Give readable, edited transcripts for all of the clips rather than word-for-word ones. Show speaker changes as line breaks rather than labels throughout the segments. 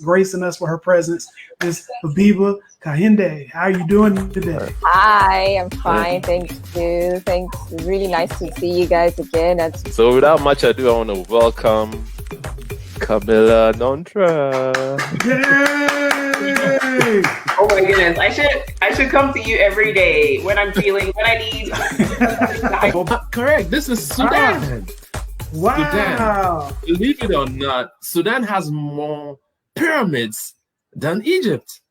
gracing us with her presence, Miss Habiba Kahinde. How are you doing today?
Hi, I'm fine. Thank you. Thanks. Really nice to see you guys again.
So without much ado, I want to welcome Camilla Nontra.
Yay!
Oh my goodness. I should come to you every day when I'm feeling when I need.
Correct. This is Sudan.
Wow.
Sudan. Believe it or not, Sudan has more pyramids than Egypt.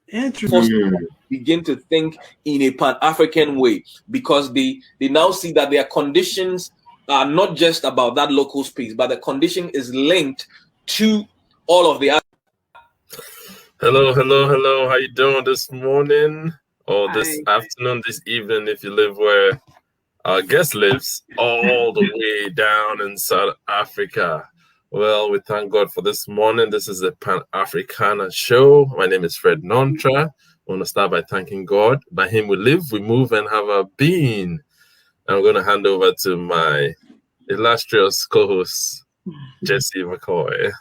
Interesting.
Begin to think in a Pan-African way, because they now see that their conditions are not just about that local space, but the condition is linked to all of the other.
Hello. How you doing this morning or this afternoon, this evening, if you live where our guest lives, all the way down in South Africa? Well, we thank God for this morning. This is the Pan-Africana show. My name is Fred Nontra. I want to start by thanking God. By Him we live, we move, and have our being. I'm going to hand over to my illustrious co-host, Jesse McCoy.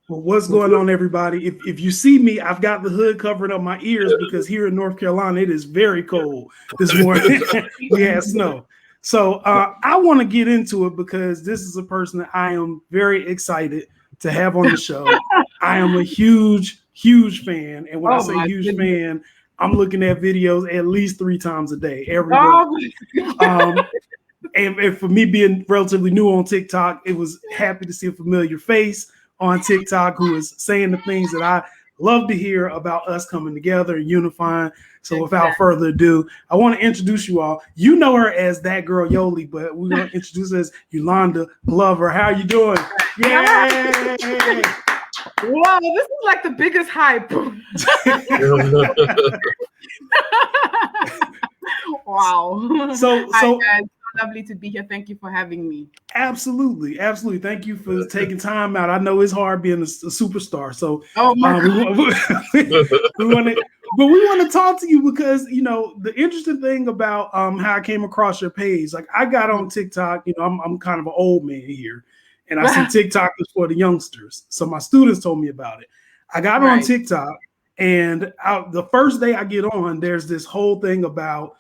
Well, what's going on, everybody? If you see me, I've got the hood covering up my ears because here in North Carolina, it is very cold this morning. We had snow. So I want to get into it because this is a person that I am very excited to have on the show. I am a huge fan. And when I say huge fan, I'm looking at videos at least 3 times a day, every day. And for me being relatively new on TikTok, it was happy to see a familiar face on TikTok who is saying the things that I love to hear about us coming together and unifying. So without further ado, I want to introduce you all. You know her as that girl Yoli, but we're going to introduce her as Yolanda Glover. How are you doing? Yay!
Wow, this is like the biggest hype. Wow.
So
hi guys. Lovely to be here. Thank you for having me.
Absolutely. Thank you for taking time out. I know it's hard being a superstar. So we want to talk to you because the interesting thing about how I came across your page. Like I got on TikTok. I'm kind of an old man here, and I see TikTok is for the youngsters. So my students told me about it. I got on TikTok. And the first day I get on, there's this whole thing about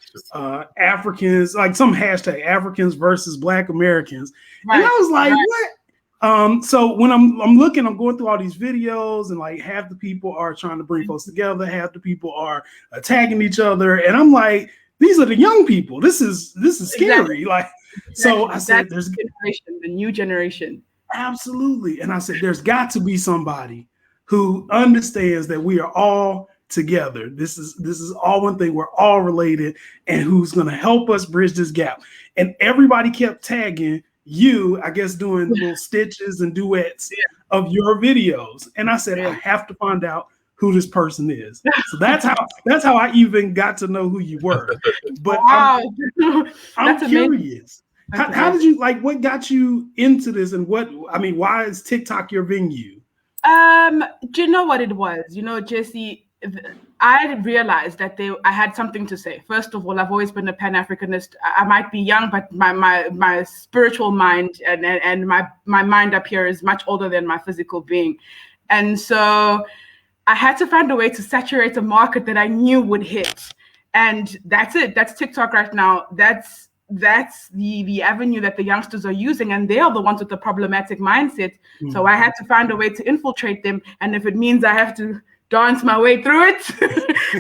Africans, like some hashtag Africans versus Black Americans. And I was like, what? So when I'm looking, I'm going through all these videos, and like half the people are trying to bring folks together, half the people are attacking each other. And I'm like, these are the young people. This is scary. Like, so I said, there's
the new generation.
Absolutely. And I said, there's got to be somebody who understands that we are all together. This is all one thing. We're all related, and who's going to help us bridge this gap. And everybody kept tagging you, I guess, doing little stitches and duets of your videos. And I said, I have to find out who this person is. So that's how I even got to know who you were. But I'm curious. How did you, like, what got you into this, and why is TikTok your venue?
Do you know what it was? Jesse, I realized that I had something to say. First of all, I've always been a Pan-Africanist. I might be young, but my spiritual mind and my mind up here is much older than my physical being. And so I had to find a way to saturate a market that I knew would hit. And that's it. That's TikTok right now. That's the avenue that the youngsters are using, and they are the ones with the problematic mindset. So I had to find a way to infiltrate them, and if it means I have to dance my way through it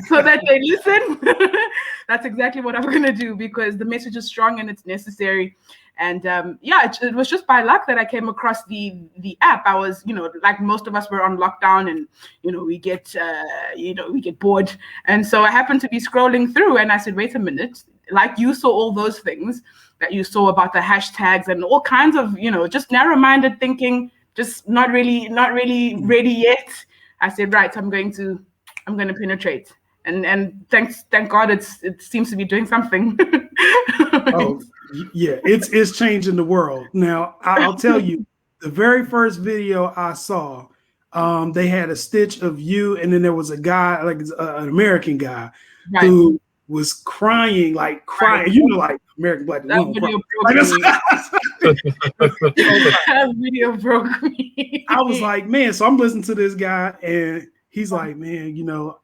so that they listen, that's exactly what I'm going to do, because the message is strong and it's necessary. And it was just by luck that I came across the app. I was, like most of us were on lockdown, and we get bored, and so I happened to be scrolling through, and I said, wait a minute. Like you saw all those things that you saw about the hashtags and all kinds of, just narrow-minded thinking, just not really ready yet. I said, right, I'm going to penetrate, and thank God it seems to be doing something.
Oh yeah, it's changing the world. Now I'll tell you, the very first video I saw, they had a stitch of you, and then there was a guy, like an American guy, who was crying, like American Black.
That video broke me. That video broke me.
I was like, man, so I'm listening to this guy and he's like, man,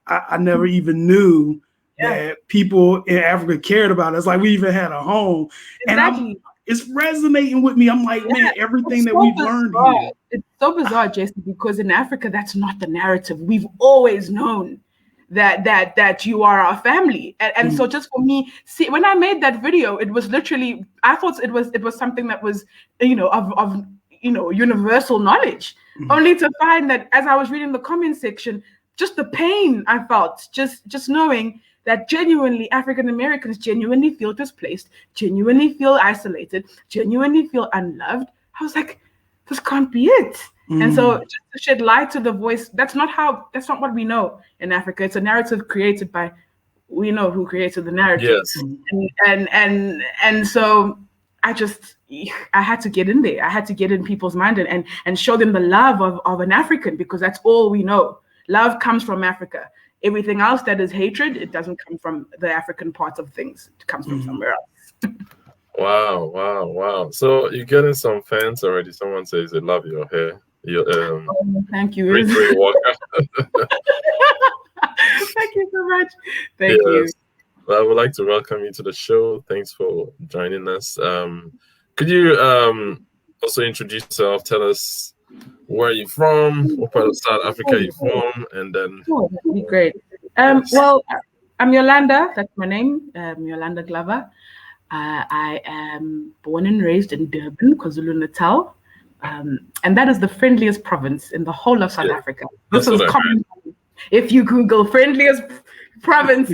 I never even knew that people in Africa cared about us. Like we even had a home.
Exactly.
And it's resonating with me. I'm like, man, everything that we've learned here.
It's so bizarre, Jason, because in Africa, that's not the narrative. We've always known that you are our family. And so just for me, see, when I made that video, it was literally, I thought it was something that was, of universal knowledge, only to find that as I was reading the comment section, just the pain I felt, just knowing that genuinely African Americans genuinely feel displaced, genuinely feel isolated, genuinely feel unloved. I was like, this can't be it. And so just to shed light to the voice, that's not what we know in Africa. It's a narrative created by, we know who created the narrative.
Yes.
And so I had to get in there. I had to get in people's mind and show them the love of an African, because that's all we know. Love comes from Africa. Everything else that is hatred, it doesn't come from the African part of things. It comes from somewhere else.
Wow. So you're getting some fans already. Someone says they love your hair.
Thank you.
Walker.
Thank you so much. Thank you.
Well, I would like to welcome you to the show. Thanks for joining us. Could you also introduce yourself? Tell us where you're from, what part of South Africa you're from, and then...
Oh, that'd be great. Well, I'm Yolanda. That's my name, Yolanda Glover. I am born and raised in Durban, KwaZulu-Natal. And that is the friendliest province in the whole of South Africa. This is common. If you Google friendliest province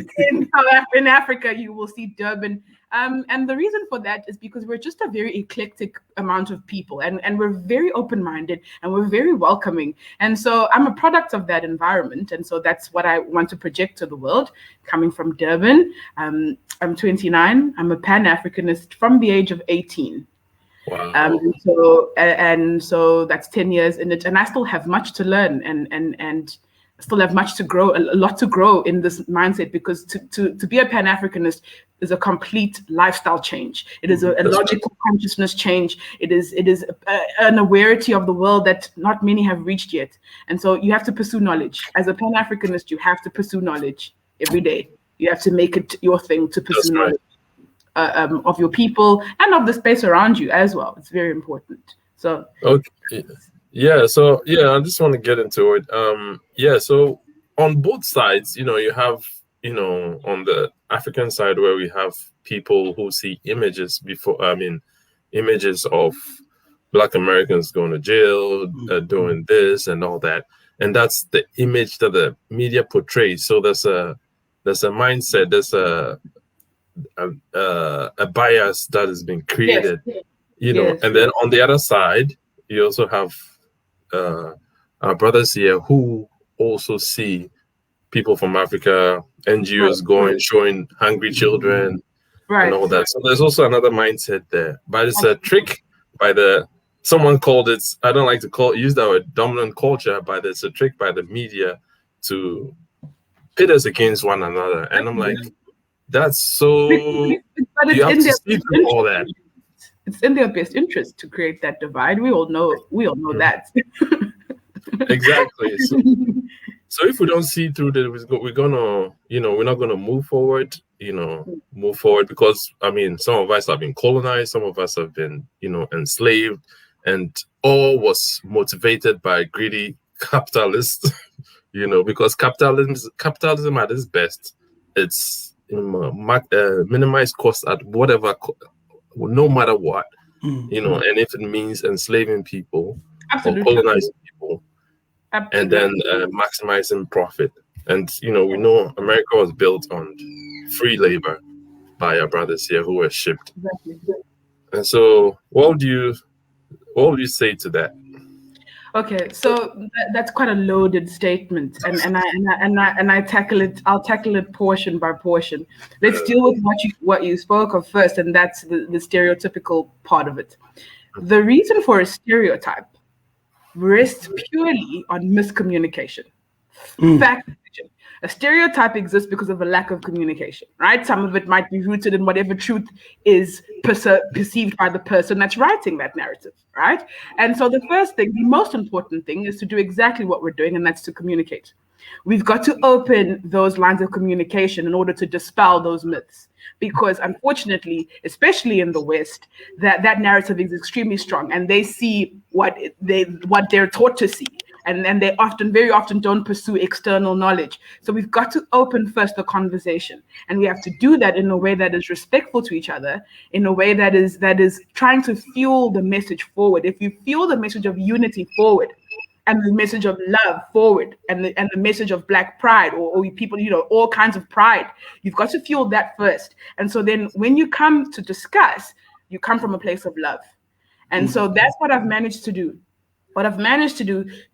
in Africa, you will see Durban. And the reason for that is because we're just a very eclectic amount of people, and we're very open-minded and we're very welcoming. And so I'm a product of that environment. And so that's what I want to project to the world, coming from Durban. I'm 29. I'm a Pan-Africanist from the age of 18.
Wow.
So that's 10 years in it. And I still have much to learn and still have much to grow, a lot to grow in this mindset, because to be a Pan-Africanist is a complete lifestyle change. It is a logical consciousness change. It is an awareness of the world that not many have reached yet. And so you have to pursue knowledge. As a Pan-Africanist, you have to pursue knowledge every day. You have to make it your thing to pursue knowledge of your people and of the space around you as well. It's very important. So
okay. So I just want to get into it. So on both sides, you have, on the African side where we have people who see images of Black Americans going to jail, doing this and all that. And that's the image that the media portrays. So there's a mindset, there's a bias that has been created, and then on the other side, you also have our brothers here who also see people from Africa, NGOs showing hungry children and all that. So there's also another mindset there. But it's a trick someone called it, I don't like to use that word, dominant culture, but it's a trick by the media to pit us against one another. And I'm like, that's so,
but
you have to see through all that.
It's in their best interest to create that divide. We all know that.
Exactly. So if we don't see through that, we're gonna, we're not gonna move forward. Because some of us have been colonized, some of us have been, enslaved, and all was motivated by greedy capitalists. Because capitalism at its best, it's minimize cost at whatever. No matter what, and if it means enslaving people or colonizing people, and then maximizing profit. And we know America was built on free labor by our brothers here who were shipped. And so, what would you say to that?
Okay, so that's quite a loaded statement, and I tackle it. I'll tackle it portion by portion. Let's deal with what you spoke of first, and that's the stereotypical part of it. The reason for a stereotype rests purely on miscommunication, fact. A stereotype exists because of a lack of communication, right? Some of it might be rooted in whatever truth is perceived by the person that's writing that narrative, right? And so the first thing, the most important thing, is to do exactly what we're doing, and that's to communicate. We've got to open those lines of communication in order to dispel those myths, because unfortunately, especially in the West, that narrative is extremely strong, and they see what they're taught to see. And they very often don't pursue external knowledge. So we've got to open first the conversation. And we have to do that in a way that is respectful to each other, in a way that is trying to fuel the message forward. If you fuel the message of unity forward, and the message of love forward, and the message of Black pride, or people, all kinds of pride, you've got to fuel that first. And so then when you come to discuss, you come from a place of love. And so that's what I've managed to do.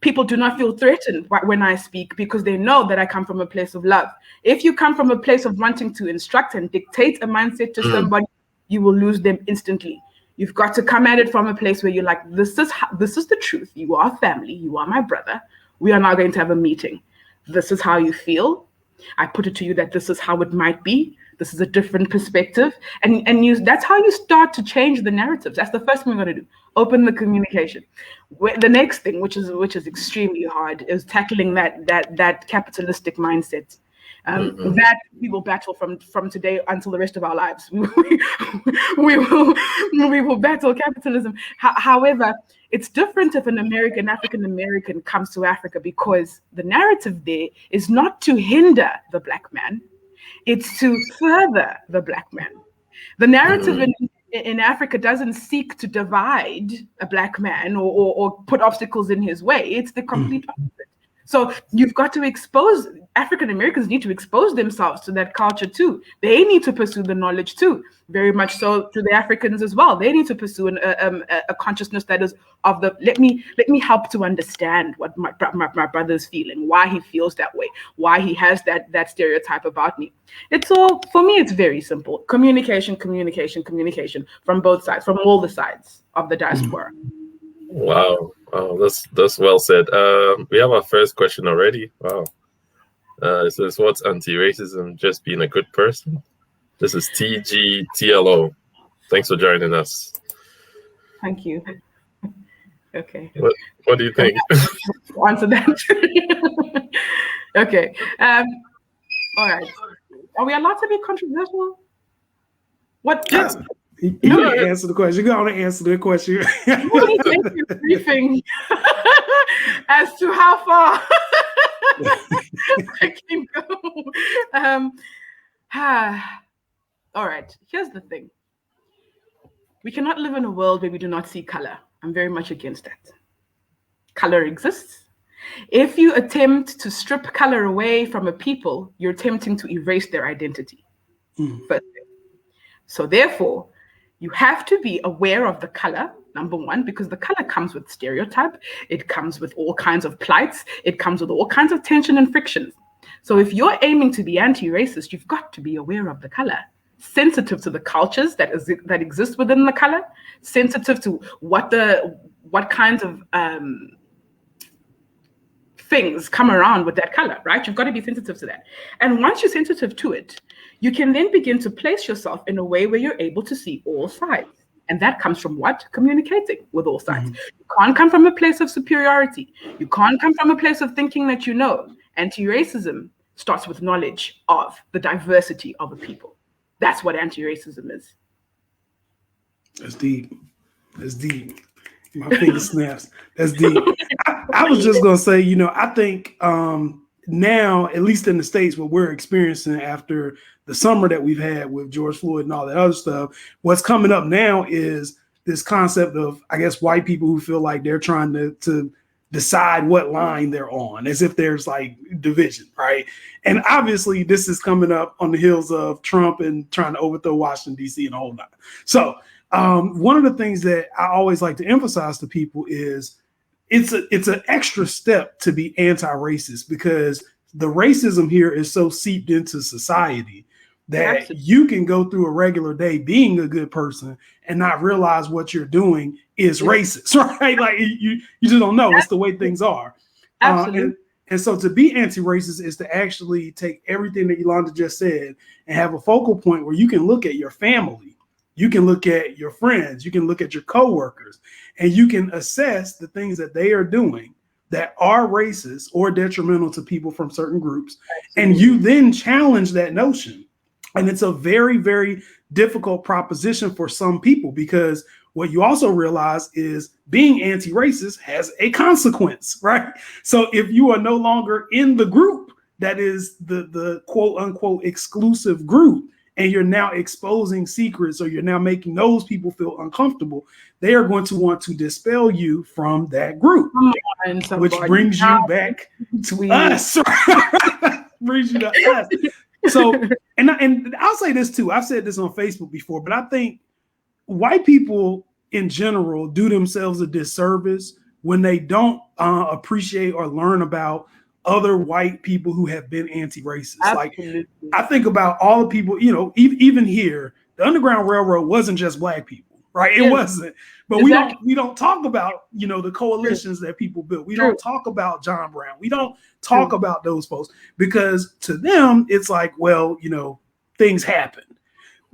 People do not feel threatened when I speak, because they know that I come from a place of love. If you come from a place of wanting to instruct and dictate a mindset to somebody, you will lose them instantly. You've got to come at it from a place where you're like, this is the truth. You are family. You are my brother. We are now going to have a meeting. This is how you feel. I put it to you that this is how it might be. This is a different perspective. And that's how you start to change the narratives. That's the first thing we're going to do. Open the communication. The next thing, which is extremely hard, is tackling that capitalistic mindset. That we will battle from today until the rest of our lives. we will battle capitalism. However, it's different if an African American comes to Africa, because the narrative there is not to hinder the Black man, it's to further the Black man. The narrative in Africa doesn't seek to divide a Black man or put obstacles in his way. It's the complete opposite. So you've got to expose, African Americans need to expose themselves to that culture too. They need to pursue the knowledge too, very much so to the Africans as well. They need to pursue a consciousness that is of the, let me help to understand what my brother's feeling, why he feels that way, why he has that stereotype about me. It's all, for me, it's very simple. Communication from both sides, from all the sides of the diaspora.
Wow. Oh, that's well said. We have our first question already. Wow. It says, what's anti-racism? Just being a good person? This is TGTLO. Thanks for joining us.
Thank you. Okay.
What do you think?
Answer that. Okay. All right. Are we allowed to be controversial? What?
Yes. You gotta answer the question. You gotta answer the question.
Thank you, briefing as to how far I can go. All right. Here's the thing. We cannot live in a world where we do not see color. I'm very much against that. Color exists. If you attempt to strip color away from a people, you're attempting to erase their identity. First thing. So therefore, you have to be aware of the color, number one, because the color comes with stereotype. It comes with all kinds of plights. It comes with all kinds of tension and frictions. So if you're aiming to be anti-racist, you've got to be aware of the color, sensitive to the cultures that exist within the color, sensitive to what kinds of things come around with that color, right? You've got to be sensitive to that. And once you're sensitive to it, you can then begin to place yourself in a way where you're able to see all sides. And that comes from what? Communicating with all sides. You can't come from a place of superiority. You can't come from a place of thinking that you know. Anti-racism starts with knowledge of the diversity of a people. That's what anti-racism is.
That's deep. That's deep. My finger snaps. That's deep. I was just gonna say, I think now, at least in the States, what we're experiencing after the summer that we've had with George Floyd and all that other stuff, what's coming up now is this concept of, I guess, white people who feel like they're trying to decide what line they're on, as if there's like division, right? And obviously this is coming up on the heels of Trump and trying to overthrow Washington, D.C. and a whole lot. So one of the things that I always like to emphasize to people is it's an extra step to be anti-racist, because the racism here is so seeped into society that
Absolutely.
You can go through a regular day being a good person and not realize what you're doing is racist, right? Like you just don't know. It's the way things are.
Absolutely.
And so to be anti-racist is to actually take everything that Yolanda just said and have a focal point where you can look at your family, you can look at your friends, you can look at your coworkers, and you can assess the things that they are doing that are racist or detrimental to people from certain groups. And you then challenge that notion. And it's a very, very difficult proposition for some people, because what you also realize is being anti-racist has a consequence, right? So if you are no longer in the group that is the quote unquote exclusive group, and you're now exposing secrets, or you're now making those people feel uncomfortable, they are going to want to dispel you from that group, which brings you back to us. Brings you to us. So, and I'll say this too. I've said this on Facebook before, but I think white people in general do themselves a disservice when they don't appreciate or learn about other white people who have been anti-racist.
Absolutely.
Like, I think about all the people, you know, even here, the Underground Railroad wasn't just black people, right? It wasn't. But
Exactly.
we don't talk about, you know, the coalitions that people built. We don't talk about John Brown. We don't talk about those folks, because to them it's like, well, you know, things happen.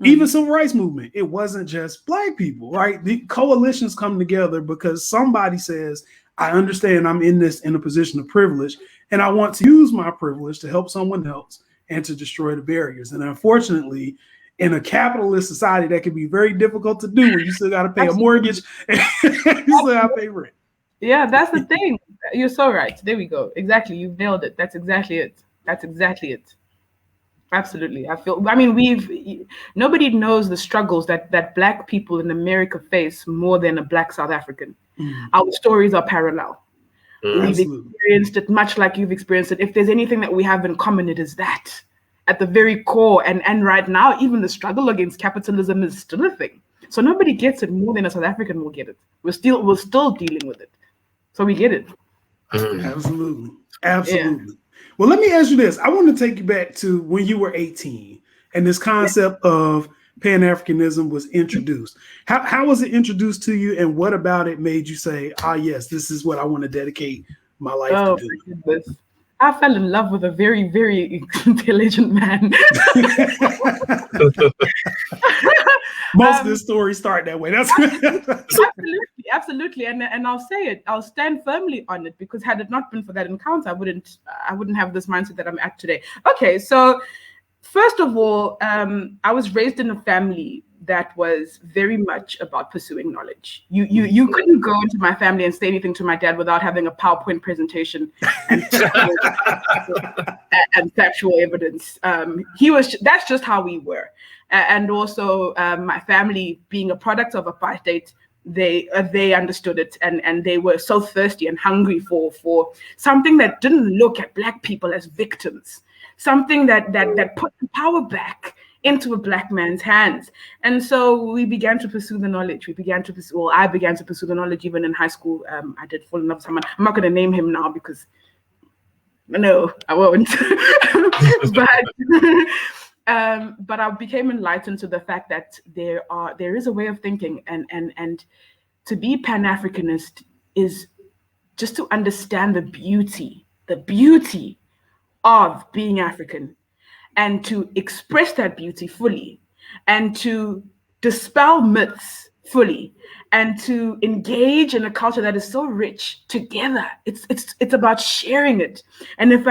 Even civil rights movement, it wasn't just black people, right? The coalitions come together because somebody says, I understand I'm in a position of privilege, and I want to use my privilege to help someone else and to destroy the barriers. And unfortunately, in a capitalist society, that can be very difficult to do when you still got to pay a mortgage and you still got to pay rent.
Yeah, that's the thing. You're so right. There we go. Exactly. You've nailed it. That's exactly it. That's exactly it. Absolutely. Nobody knows the struggles that Black people in America face more than a Black South African. Our stories are parallel. We've experienced it much like you've experienced it. If there's anything that we have in common, it is that at the very core. And right now, even the struggle against capitalism is still a thing. So nobody gets it more than a South African will get it. We're still dealing with it. So we get it.
Absolutely. Absolutely. Yeah. Well, let me ask you this. I want to take you back to when you were 18 and this concept of Pan-Africanism was introduced. How was it introduced to you, and what about it made you say, yes, this is what I want to dedicate my life to do?
My goodness. I fell in love with a very, very intelligent man.
Most of the stories start that way. That's
absolutely. And I'll say it. I'll stand firmly on it, because had it not been for that encounter, I wouldn't have this mindset that I'm at today. Okay, so first of all, I was raised in a family that was very much about pursuing knowledge. You couldn't go into my family and say anything to my dad without having a PowerPoint presentation and factual evidence. That's just how we were. And also my family, being a product of apartheid, they understood it, and they were so thirsty and hungry for something that didn't look at Black people as victims, something that put the power back into a Black man's hands. And so we began to pursue the knowledge. I began to pursue the knowledge even in high school. I did fall in love with someone. I'm not going to name him now because no, I won't. But I became enlightened to the fact that there is a way of thinking, and to be Pan-Africanist is just to understand the beauty of being African, and to express that beauty fully, and to dispel myths fully, and to engage in a culture that is so rich together. It's about sharing it. And if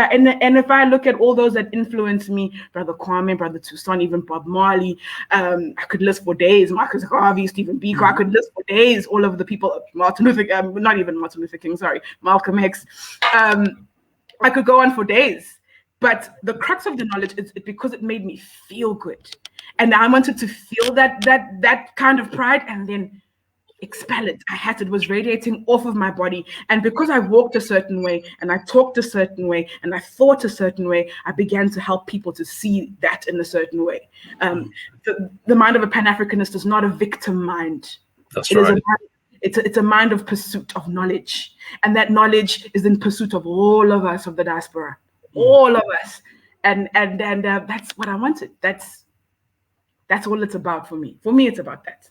I look at all those that influence me, Brother Kwame, Brother Toussaint, even Bob Marley, I could list for days, Marcus Garvey, Stephen Biko, I could list for days all of the people, Martin Luther, not even Martin Luther King, sorry, Malcolm X. I could go on for days. But the crux of the knowledge is because it made me feel good. And I wanted to feel that kind of pride and then expel it. It was radiating off of my body. And because I walked a certain way, and I talked a certain way, and I thought a certain way, I began to help people to see that in a certain way. The mind of a Pan-Africanist is not a victim mind.
That's right.
It's a mind of pursuit of knowledge. And that knowledge is in pursuit of all of us of the diaspora. All of us, and that's what I wanted. That's all it's about for me. For me, it's about that.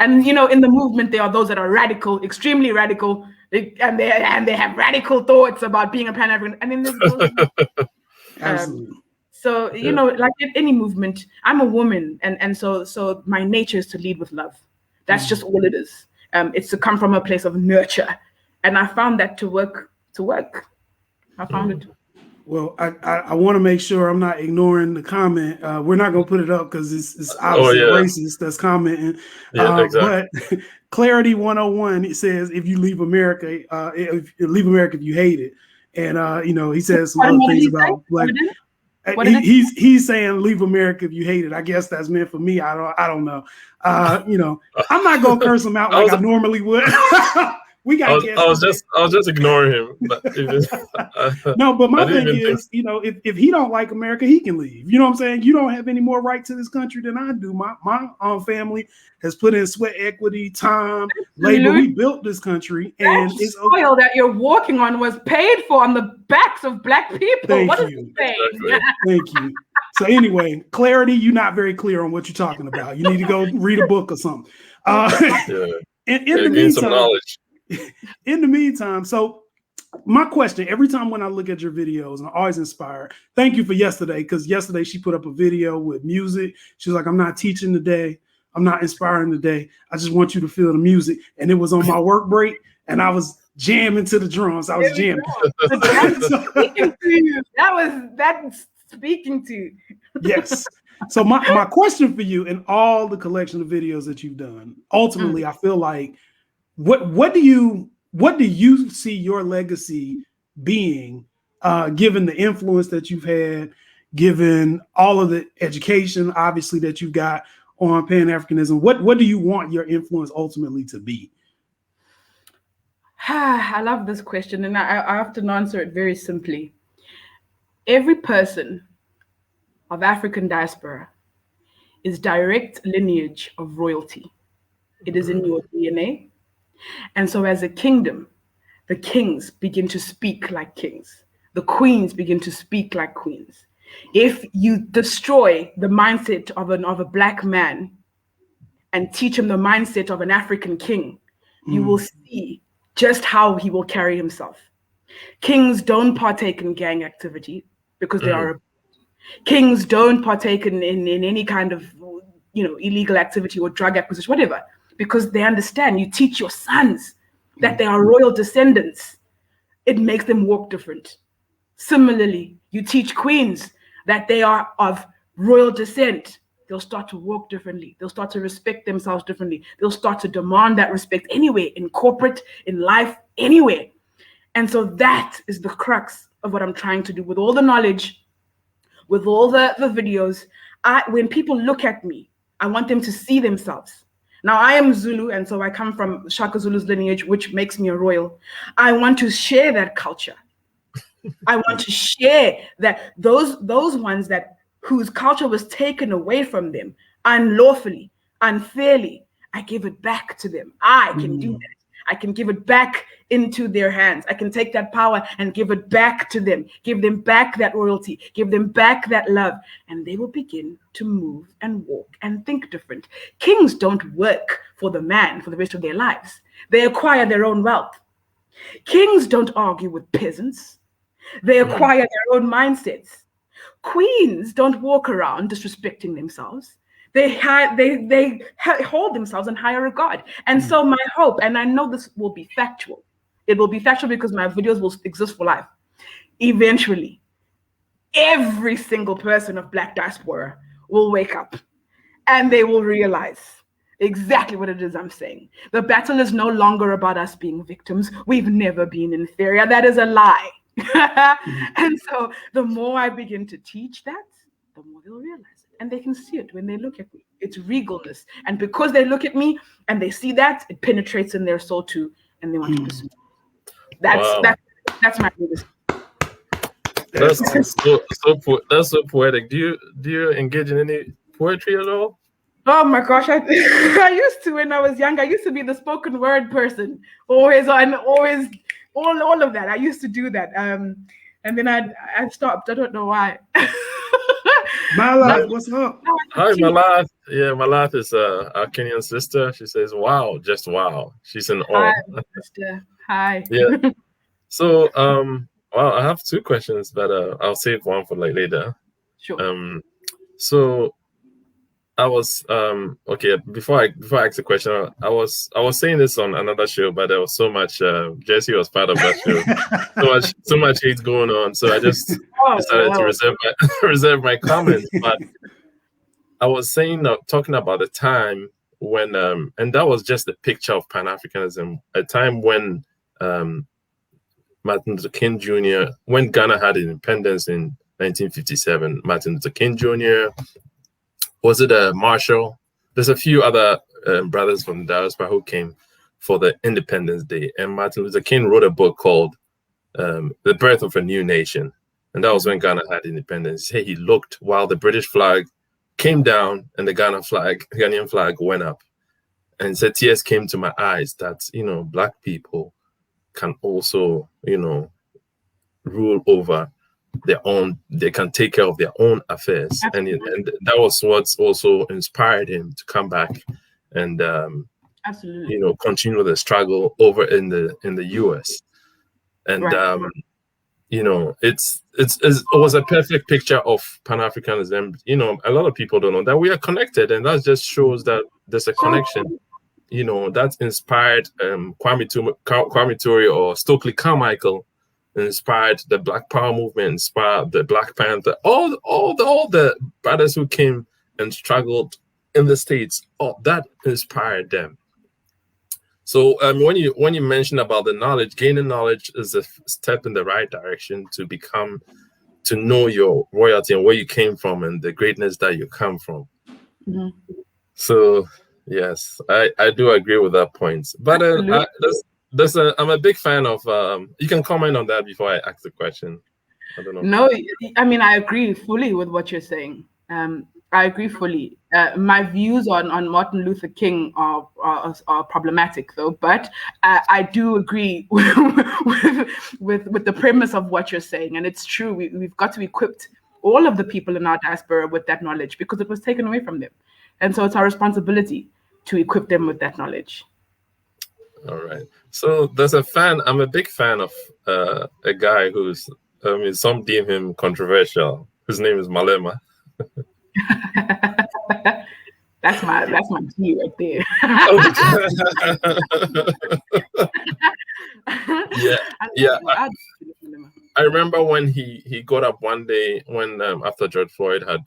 And in the movement, there are those that are radical, extremely radical, And they have radical thoughts about being a Pan-African. And then there's those,
Absolutely.
so you know, like in any movement, I'm a woman, and so my nature is to lead with love. That's just all it is. It's to come from a place of nurture, and I found that to work. I found it.
Well, I want to make sure I'm not ignoring the comment. We're not going to put it up because it's obviously racist that's commenting.
Yeah, exactly.
But Clarity 101, it says, if you leave America, if you hate it. And, you know, he says some other things about black. He's saying leave America if you hate it. I guess that's meant for me. I don't know. You know, I'm not going to curse him out like I normally would. I was
just ignoring him. But
no, but my thing is, you know, if he don't like America, he can leave. You know what I'm saying? You don't have any more right to this country than I do. My family has put in sweat equity, time, labor. We built this country, and
it's soil that you're walking on was paid for on the backs of black people.
Thank
what
you.
Is he saying?
Thank you. So anyway, Clarity, you're not very clear on what you're talking about. You need to go read a book or something. In the meantime,
some knowledge.
In the meantime, so my question, every time when I look at your videos, I'm always inspired. Thank you for yesterday, because yesterday she put up a video with music. She was like, I'm not teaching today. I'm not inspiring today. I just want you to feel the music. And it was on my work break, and I was jamming to the drums. I was jamming.
That's speaking to.
Yes. So my question for you, in all the collection of videos that you've done, ultimately, I feel like, what do you see your legacy being, given the influence that you've had, given all of the education, obviously, that you've got on Pan-Africanism? What do you want your influence ultimately to be?
I love this question, and I often answer it very simply. Every person of African diaspora is direct lineage of royalty. It is in your DNA. And so as a kingdom, the kings begin to speak like kings. The queens begin to speak like queens. If you destroy the mindset of a black man and teach him the mindset of an African king, you will see just how he will carry himself. Kings don't partake in gang activity because they are. Kings don't partake in any kind of, you know, illegal activity or drug acquisition, whatever, because they understand. You teach your sons that they are royal descendants. It makes them walk different. Similarly, you teach queens that they are of royal descent. They'll start to walk differently. They'll start to respect themselves differently. They'll start to demand that respect anywhere, in corporate, in life, anywhere. And so that is the crux of what I'm trying to do with all the knowledge, with all the videos. When people look at me, I want them to see themselves. Now, I am Zulu, and so I come from Shaka Zulu's lineage, which makes me a royal. I want to share that culture. I want to share that those ones whose culture was taken away from them unlawfully, unfairly, I give it back to them. I can do that. I can give it back into their hands. I can take that power and give it back to them, give them back that royalty, give them back that love, and they will begin to move and walk and think different. Kings don't work for the man for the rest of their lives. They acquire their own wealth. Kings don't argue with peasants. They acquire their own mindsets. Queens don't walk around disrespecting themselves. They hold themselves in higher regard. And so my hope, and I know this will be factual, it will be factual because my videos will exist for life. Eventually, every single person of Black diaspora will wake up and they will realize exactly what it is I'm saying. The battle is no longer about us being victims. We've never been inferior. That is a lie. And so the more I begin to teach that, the more they'll realize it. And they can see it when they look at me. It's regalness. And because they look at me and they see that, it penetrates in their soul too, and they want to pursue. That's my biggest.
That's so poetic. Do you engage in any poetry at all?
Oh my gosh, I used to when I was young. I used to be the spoken word person, all of that. I used to do that, and then I stopped. I don't know why.
My life, what's up?
Hi, my life. Yeah, my life is our Kenyan sister. She says, "Wow, just wow." She's in awe.
Hi.
Yeah. So, well, I have two questions, but I'll save one for like later.
Sure.
So I was okay. Before I ask the question, I was saying this on another show, but there was so much. Jesse was part of that show. so much hate going on. So I just decided to reserve my comments. But I was saying, talking about the time when, and that was just a picture of Pan-Africanism, a time when Martin Luther King Jr., when Ghana had independence in 1957, Martin Luther King Jr., was it Marshall? There's a few other brothers from the Diaspora who came for the Independence Day. And Martin Luther King wrote a book called The Birth of a New Nation. And that was when Ghana had independence. He looked while the British flag came down and the Ghanaian flag went up. And said, tears came to my eyes that, Black people can also, rule over their own, they can take care of their own affairs. And that was what's also inspired him to come back and,
absolutely,
continue the struggle over in the US. And,
right.
It was a perfect picture of Pan-Africanism. A lot of people don't know that we are connected, and that just shows that there's a connection. That inspired Kwame Ture or Stokely Carmichael, inspired the Black Power movement, inspired the Black Panther, all the brothers who came and struggled in the States. That inspired them. So when you mention about the knowledge, gaining knowledge is a step in the right direction to know your royalty and where you came from and the greatness that you come from.
Mm-hmm.
So yes, I do agree with that point. But I'm a big fan of. You can comment on that before I ask the question. I don't know.
No, I mean, I agree fully with what you're saying. I agree fully. My views on Martin Luther King are problematic, though. But I do agree with the premise of what you're saying, and it's true. We've got to equip all of the people in our diaspora with that knowledge because it was taken away from them, and so it's our responsibility to equip them with that knowledge.
All right. So there's I'm a big fan of a guy who's, some deem him controversial. His name is Malema.
That's my key right there.
Yeah. I remember when he got up one day when after George Floyd had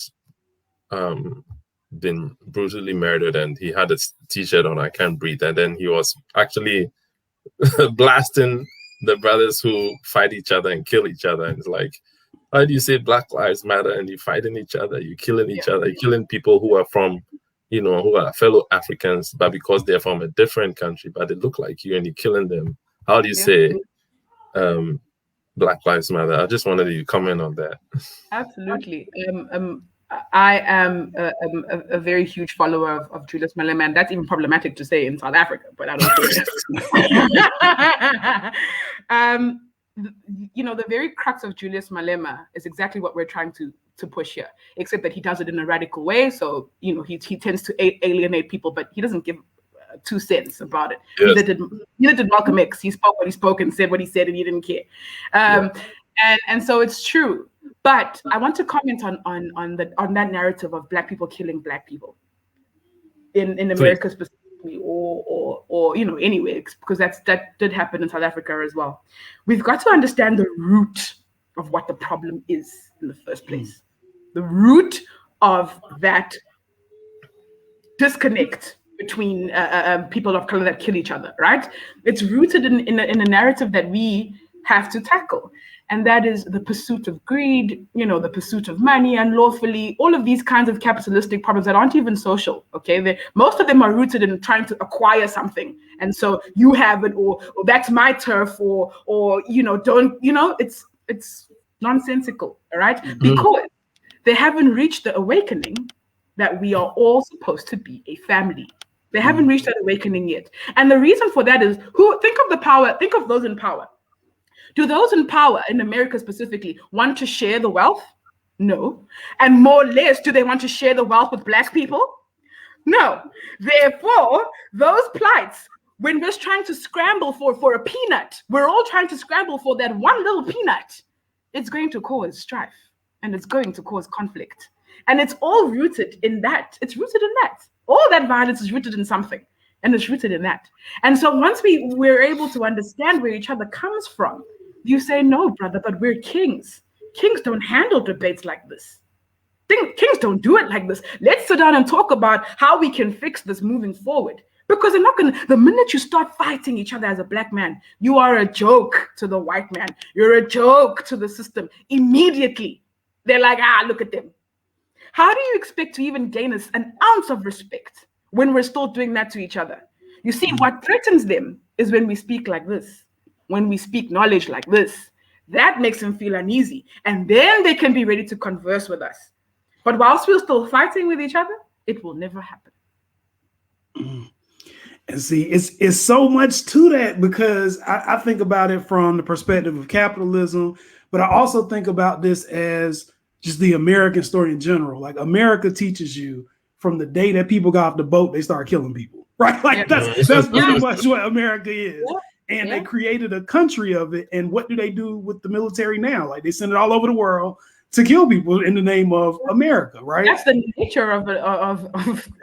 been brutally murdered, and he had a t-shirt on, "I Can't Breathe," and then he was actually blasting the brothers who fight each other and kill each other. And it's like, how do you say Black Lives Matter and you're fighting each other, you're killing each other, you're killing people who are from, who are fellow Africans, but because they're from a different country, but they look like you and you're killing them. How do you say Black Lives Matter? I just wanted you to comment on that.
Absolutely. I am a very huge follower of Julius Malema, and that's even problematic to say in South Africa, but I don't care. The very crux of Julius Malema is exactly what we're trying to push here, except that he does it in a radical way. So, he tends to alienate people, but he doesn't give 2 cents about it. Yes. Neither did Malcolm X. He spoke what he spoke and said what he said, and he didn't care. And so it's true. But I want to comment on that narrative of Black people killing Black people in America specifically, or anywhere, because that did happen in South Africa as well. We've got to understand the root of what the problem is in the first place. The root of that disconnect between people of color that kill each other, right? It's rooted in a narrative that we have to tackle. And that is the pursuit of greed, the pursuit of money unlawfully, all of these kinds of capitalistic problems that aren't even social, okay? Most of them are rooted in trying to acquire something. And so you have it, or that's my turf, or it's nonsensical, all right? Mm-hmm. Because they haven't reached the awakening that we are all supposed to be a family. They haven't reached that awakening yet. And the reason for that is, think of those in power. Do those in power, in America specifically, want to share the wealth? No. And more or less, do they want to share the wealth with Black people? No. Therefore, those plights when we're trying to scramble for a peanut, we're all trying to scramble for that one little peanut. It's going to cause strife and it's going to cause conflict. And it's all rooted in that. It's rooted in that. All that violence is rooted in something, and it's rooted in that. And so once we're able to understand where each other comes from, you say, no, brother, but we're kings. Kings don't handle debates like this. Kings don't do it like this. Let's sit down and talk about how we can fix this moving forward. Because they're not going to, the minute you start fighting each other as a black man, you are a joke to the white man. You're a joke to the system. Immediately, they're like, look at them. How do you expect to even gain an ounce of respect when we're still doing that to each other? You see, what threatens them is when we speak like this, when we speak knowledge like this. That makes them feel uneasy. And then they can be ready to converse with us. But whilst we're still fighting with each other, it will never happen.
And see, it's so much to that, because I think about it from the perspective of capitalism, but I also think about this as just the American story in general. Like, America teaches you from the day that people got off the boat, they start killing people, right? Like that's pretty much what America is. And they created a country of it. And what do they do with the military now? Like, they send it all over the world to kill people in the name of America, right?
That's the nature of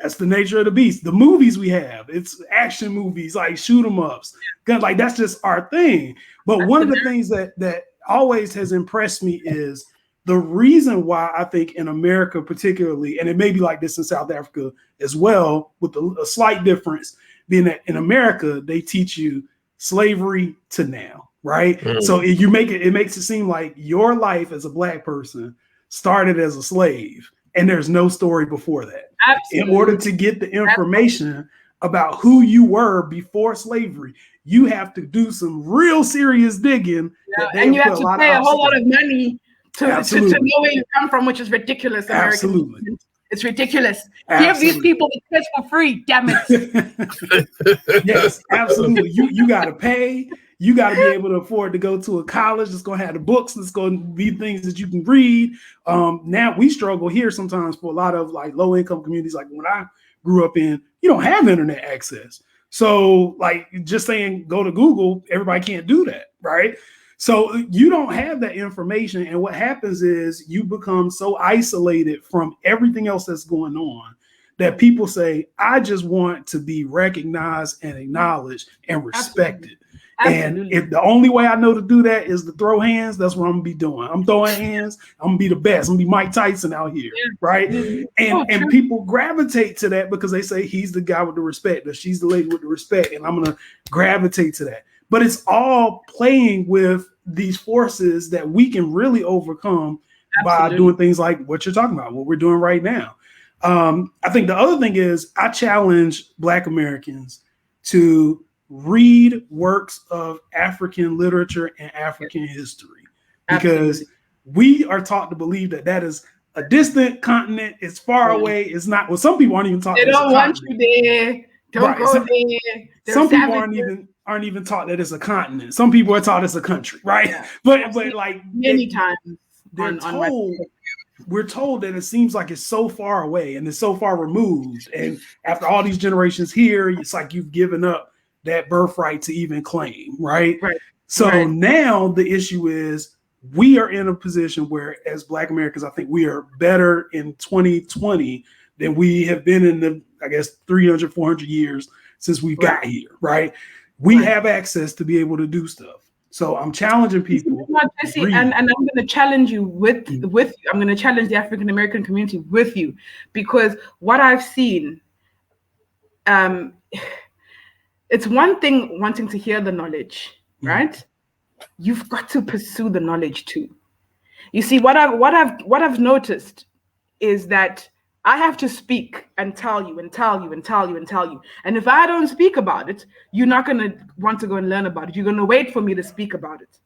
That's the nature of the beast. The movies we have, it's action movies, like shoot 'em ups. Like, that's just our thing. But one of the things that always has impressed me is the reason why I think in America particularly, and it may be like this in South Africa as well, with a slight difference being that in America, they teach you slavery to now, right? So it makes it seem like your life as a black person started as a slave, and there's no story before that. Absolutely. In order to get the information about who you were before slavery, you have to do some real serious digging.
And you have to pay a whole lot of money to know where you come from, which is ridiculous.
Absolutely.
It's ridiculous. Give these people the kids for free, damn it.
Yes, absolutely. You got to pay. You got to be able to afford to go to a college that's going to have the books. That's going to be things that you can read. Now we struggle here sometimes for a lot of like low income communities. Like when I grew up in, you don't have internet access. So like just saying go to Google, everybody can't do that, right? So you don't have that information. And what happens is you become so isolated from everything else that's going on that people say, I just want to be recognized and acknowledged and respected. Absolutely. And if the only way I know to do that is to throw hands, that's what I'm gonna be doing. I'm throwing hands. I'm gonna be the best. I'm gonna be Mike Tyson out here, right? And people gravitate to that because they say he's the guy with the respect, or she's the lady with the respect, and I'm gonna gravitate to that. But it's all playing with these forces that we can really overcome by doing things like what you're talking about, what we're doing right now. I think the other thing is I challenge Black Americans to read works of African literature and African history, because we are taught to believe that that is a distant continent. It's far away. It's not. Well, some people aren't even taught.
They don't want you there. Don't go there.
Some people aren't even taught that it's a continent. Some people are taught it's a country, right? Yeah. But like
many times
we're told that it seems like it's so far away and it's so far removed. And after all these generations here, it's like you've given up that birthright to even claim, right? So now the issue is we are in a position where as Black Americans, I think we are better in 2020 than we have been in the, I guess, 300, 400 years since we've got here, right? We have access to be able to do stuff. So I'm challenging people.
Jesse, and I'm going to challenge you with you. I'm going to challenge the African American community with you, because what I've seen, it's one thing wanting to hear the knowledge, right? You've got to pursue the knowledge too. You see, what I've noticed is that I have to speak and tell you and tell you and tell you and tell you. And if I don't speak about it, you're not going to want to go and learn about it. You're going to wait for me to speak about it.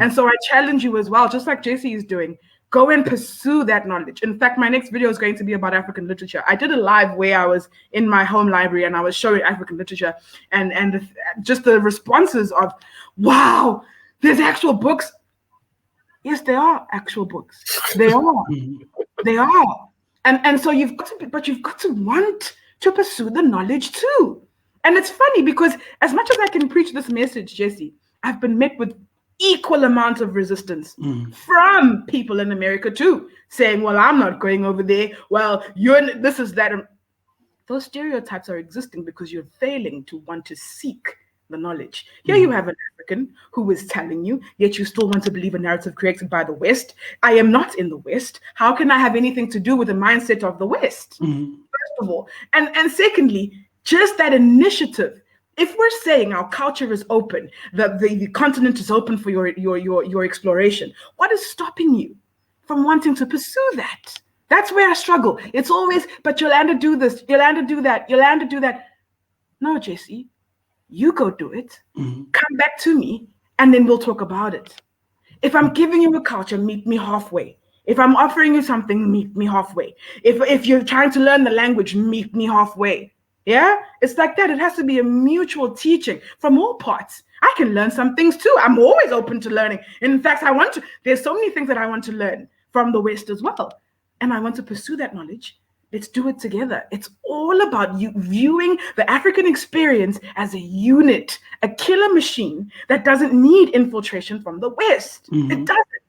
And so I challenge you as well, just like JC is doing, go and pursue that knowledge. In fact, my next video is going to be about African literature. I did a live where I was in my home library and I was showing African literature and just the responses of, wow, there's actual books. Yes, there are actual books. They are. They are. And so you've got to want to pursue the knowledge too. And it's funny because as much as I can preach this message, Jesse, I've been met with equal amounts of resistance from people in America too, saying, well, I'm not going over there. Well, this is that. Those stereotypes are existing because you're failing to want to seek the knowledge. Here you have an African who is telling you, yet you still want to believe a narrative created by the West. I am not in the West. How can I have anything to do with the mindset of the West? First of all. And secondly, just that initiative. If we're saying our culture is open, the continent is open for your exploration, what is stopping you from wanting to pursue that? That's where I struggle. It's always, but Yolanda do this, Yolanda do that, Yolanda do that. No, Jesse, you go do it. Come back to me, and then we'll talk about it. If I'm giving you a culture, meet me halfway. If I'm offering you something, meet me halfway. If you're trying to learn the language, meet me halfway. Yeah, it's like that. It has to be a mutual teaching from all parts. I can learn some things too. I'm always open to learning. In fact, there's so many things that I want to learn from the West as well. And I want to pursue that knowledge. Let's do it together. It's all about you viewing the African experience as a unit, a killer machine that doesn't need infiltration from the West. It doesn't,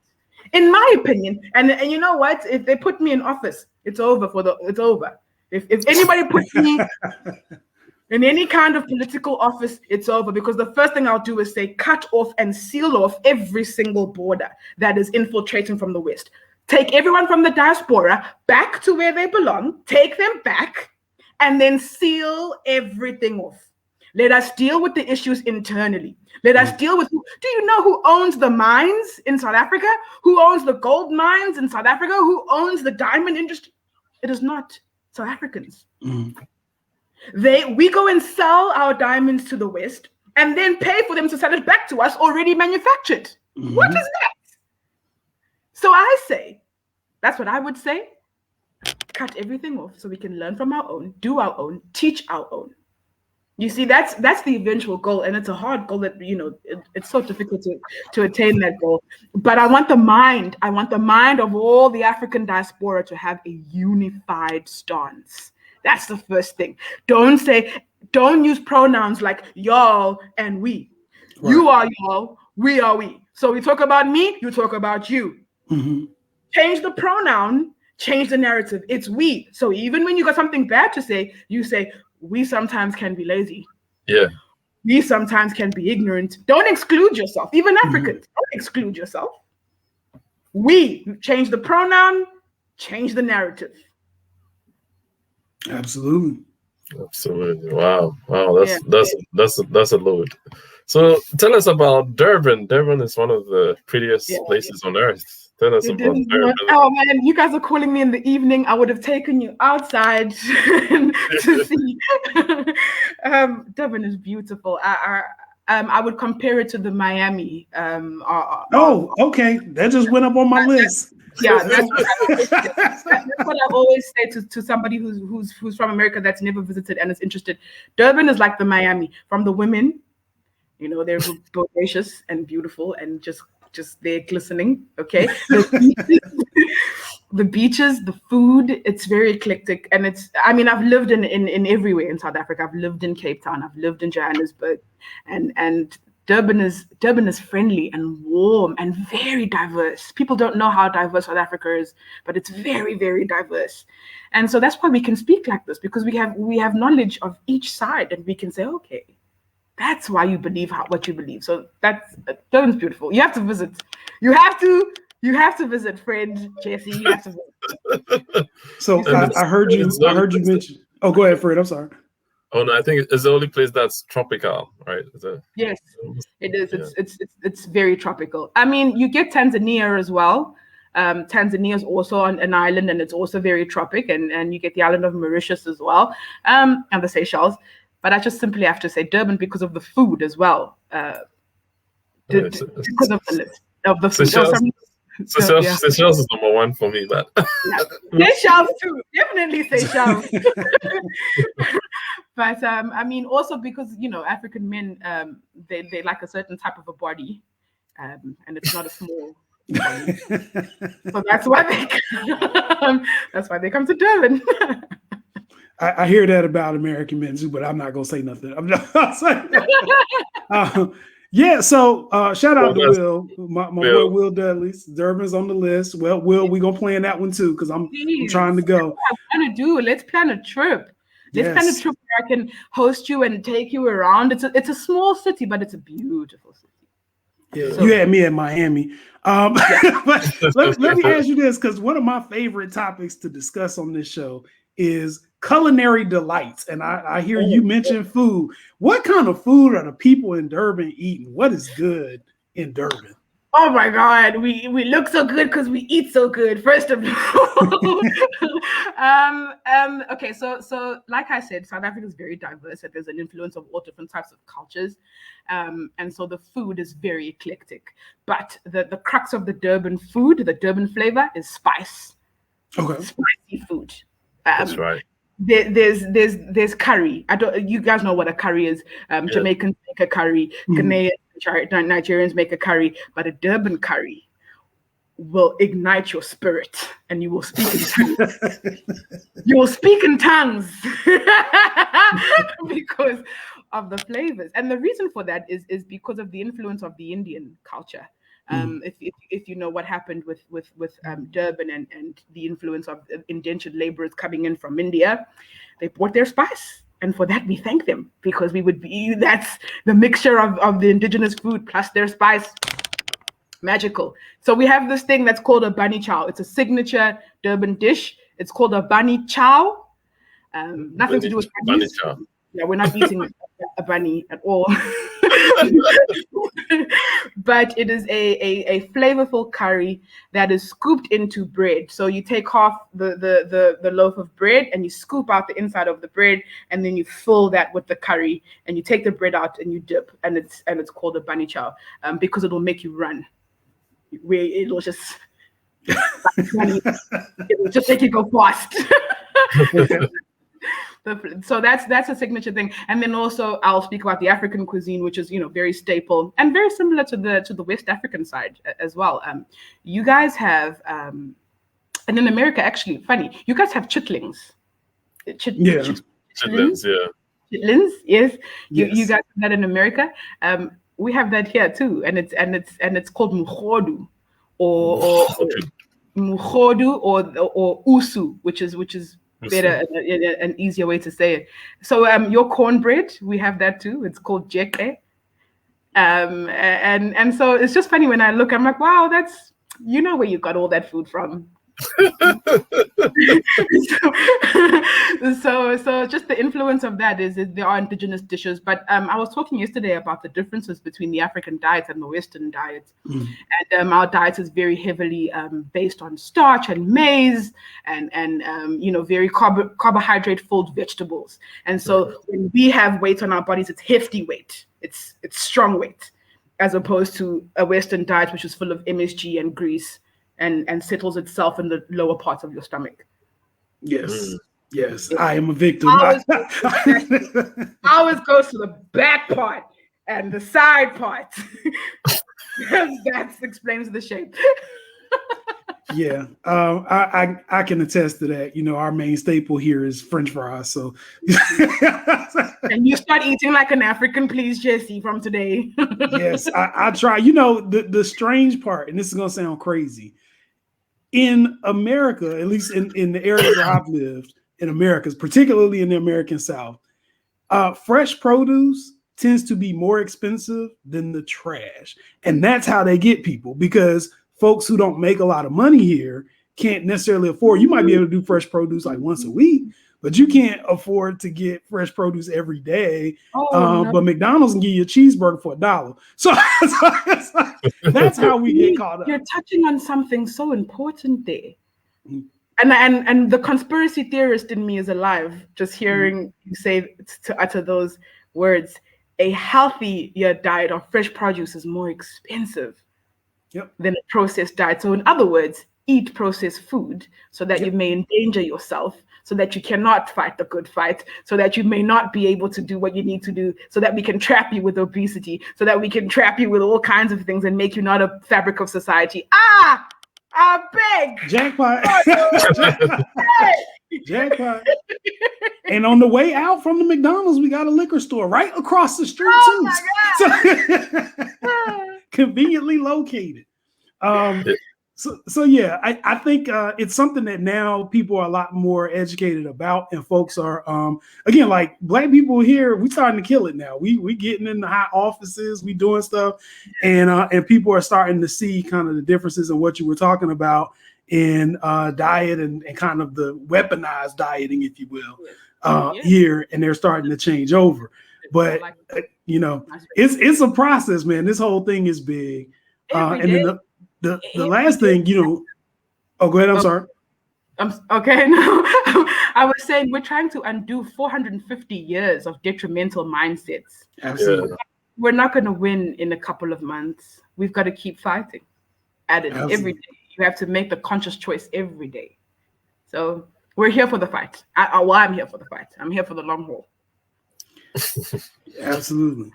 in my opinion. And you know what? If they put me in office, it's over. It's over. If anybody puts me in any kind of political office, it's over, because the first thing I'll do is say, cut off and seal off every single border that is infiltrating from the West. Take everyone from the diaspora back to where they belong, take them back, and then seal everything off. Let us deal with the issues internally. Let us deal with, do you know who owns the mines in South Africa? Who owns the gold mines in South Africa? Who owns the diamond industry? It is not South Africans. We go and sell our diamonds to the West and then pay for them to sell it back to us already manufactured. What is that? So I say, that's what I would say. Cut everything off so we can learn from our own, do our own, teach our own. You see, that's the eventual goal, and it's a hard goal that, it's so difficult to attain that goal. But I want the mind of all the African diaspora to have a unified stance. That's the first thing. Don't use pronouns like y'all and we. Right. You are y'all, we are we. So we talk about me, you talk about you. Change the pronoun, change the narrative. It's we. So even when you got something bad to say, you say, we sometimes can be lazy. Yeah. We sometimes can be ignorant. Don't exclude yourself. Even Africans, don't exclude yourself. We change the pronoun, change the narrative.
Absolutely.
Wow. That's a load. So tell us about Durban. Durban is one of the prettiest places on earth. Tell us about Durban.
Oh man, you guys are calling me in the evening. I would have taken you outside to see. Durban is beautiful. I would compare it to the Miami.
Okay. That just went up on my list.
Yeah, that's what I always say to somebody who's from America that's never visited and is interested. Durban is like the Miami. From the women, they're bodacious and beautiful and just they're glistening. Okay, the beaches, the food, it's very eclectic, and I've lived in everywhere in South Africa. I've lived in Cape Town. I've lived in Johannesburg, and Durban is friendly and warm and very diverse. People don't know how diverse South Africa is, but it's very, very diverse. And so that's why we can speak like this, because we have knowledge of each side, and we can say, okay, that's why you believe what you believe. So Durban's beautiful. You have to visit. You have to visit, friend Jesse. You have to visit.
So I heard you mention. Oh, go ahead, Fred. I'm sorry.
Oh no, I think it's the only place that's tropical, right?
Yes, it is. Yeah. It's very tropical. You get Tanzania as well. Tanzania is also an island, and it's also very tropic, and you get the island of Mauritius as well, and the Seychelles. But I just simply have to say Durban because of the food as well. Because of the food.
Seychelles is number one for me, but
Seychelles too, definitely Seychelles. But also because African men they like a certain type of a body, and it's not a small body. So that's why they come to Durban.
I hear that about American men too, but I'm not gonna say nothing. I'm not gonna say that. Yeah, so shout out to Will, my boy Will Dudley's. Durban's on the list. Well, Will, we're gonna plan that one too, because I'm trying to go.
Let's plan a trip. Let's plan a trip where I can host you and take you around. It's a small city, but it's a beautiful city.
Yeah, so, you had me at Miami. But let me ask you this, because one of my favorite topics to discuss on this show is culinary delights. And I hear you mention food. What kind of food are the people in Durban eating? What is good in Durban?
Oh my God, we look so good because we eat so good, first of all. Okay, so like I said, South Africa is very diverse and there's an influence of all different types of cultures. And so the food is very eclectic. But the crux of the Durban food, the Durban flavor, is spice.
Okay.
Spicy food.
That's right.
There's curry. You guys know what a curry is. Jamaicans make a curry, Ghanaians, Nigerians make a curry, but a Durban curry will ignite your spirit and you will speak in tongues. You will speak in tongues because of the flavors. And the reason for that is because of the influence of the Indian culture. If you know what happened with Durban and the influence of indentured laborers coming in from India, they brought their spice. And for that, we thank them because that's the mixture of the indigenous food plus their spice. Magical. So we have this thing that's called a bunny chow. It's a signature Durban dish. It's called a bunny chow. Nothing to do with bunny chow. Yeah, we're not eating a bunny at all. But it is a flavorful curry that is scooped into bread. So you take off the loaf of bread and you scoop out the inside of the bread, and then you fill that with the curry, and you take the bread out and you dip, and it's called a bunny chow because it will make you run. It'll just make you go fast. So that's a signature thing. And then also I'll speak about the African cuisine, which is very staple and very similar to the West African side as well. You guys have and in America, actually funny, you guys have chitlins.
Chitlins, yeah.
Chitlins, yes. You guys have that in America. We have that here too, and it's called mukhodu or mukhodu or usu, which is better, an easier way to say it. So your cornbread, we have that too. It's called jeke. And so it's just funny when I look, I'm like, wow, that's where you got all that food from. So just the influence of that is there are indigenous dishes. But I was talking yesterday about the differences between the African diet and the Western diet. And our diet is very heavily based on starch and maize and very carbohydrate filled vegetables. And so when we have weight on our bodies, it's hefty weight. It's strong weight, as opposed to a Western diet which is full of MSG and grease and settles itself in the lower parts of your stomach.
Yes. Yes, I am a victim.
Always goes to the back part and the side part. That explains the shape.
Yeah, I can attest to that. Our main staple here is French fries. So,
and you start eating like an African, please, Jesse, from today.
Yes, I try. The strange part, and this is gonna sound crazy. In America, at least in the areas where I've lived, in America, particularly in the American South, fresh produce tends to be more expensive than the trash. And that's how they get people, because folks who don't make a lot of money here can't necessarily afford. You might be able to do fresh produce like once a week, but you can't afford to get fresh produce every day. But McDonald's can give you a cheeseburger for $1. So that's how we get caught up.
You're touching on something so important there. And the conspiracy theorist in me is alive, just hearing you say to utter those words. A healthier diet of fresh produce is more expensive than a processed diet. So in other words, eat processed food so that you may endanger yourself, so that you cannot fight the good fight, so that you may not be able to do what you need to do, so that we can trap you with obesity, so that we can trap you with all kinds of things and make you not a fabric of society. I beg.
Jackpot. Jackpot. And on the way out from the McDonald's, we got a liquor store right across the street too. So, conveniently located. So yeah, I think it's something that now people are a lot more educated about, and folks are again, like Black people here, we starting to kill it now. We getting in the high offices, we doing stuff, and people are starting to see kind of the differences in what you were talking about in diet and kind of the weaponized dieting, if you will, here, and they're starting to change over. But you know, it's a process, man. This whole thing is big, and then the last thing, you know, go ahead. I'm sorry.
Okay. No, I was saying we're trying to undo 450 years of detrimental mindsets.
Absolutely.
Yeah.
We're not going to win in a couple of months. We've got to keep fighting at it every day. You have to make the conscious choice every day. So we're here for the fight. I'm here for the fight. I'm here for the long haul.
Absolutely.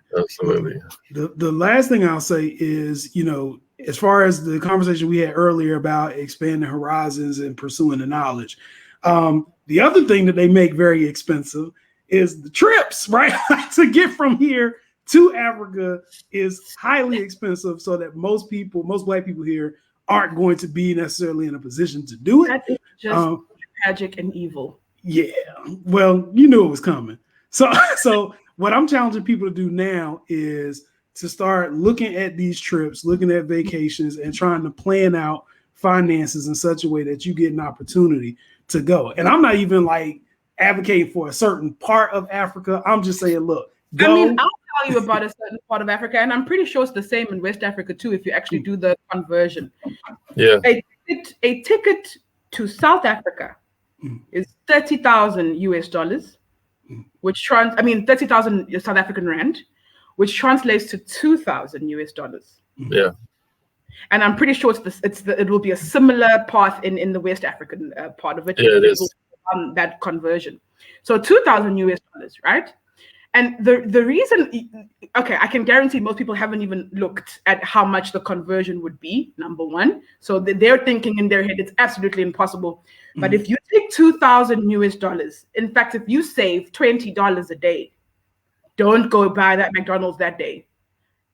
The last thing I'll say is, you know, as far as the conversation we had earlier about expanding horizons and pursuing the knowledge, the other thing that they make very expensive is the trips, right? To get from here to Africa is highly expensive, so that most Black people here aren't going to be necessarily in a position to do it.
That is just tragic and evil.
Yeah, well, you knew it was coming. So what I'm challenging people to do now is to start looking at these trips, looking at vacations, and trying to plan out finances in such a way that you get an opportunity to go. And I'm not even like advocating for a certain part of Africa. I'm just saying, look, go.
I mean, I'll tell you about a certain part of Africa, and I'm pretty sure it's the same in West Africa too, if you actually do the conversion.
Yeah.
A ticket to South Africa is $30,000 which 30,000 South African rand, which translates to $2,000.
Yeah.
And I'm pretty sure it will be a similar path in the West African part of it.
Yeah, it is.
That conversion. So $2,000, right? And the reason, okay, I can guarantee most people haven't even looked at how much the conversion would be, number one. So they're thinking in their head, it's absolutely impossible. But if you take $2,000, in fact, if you save $20 a day, don't go buy that McDonald's that day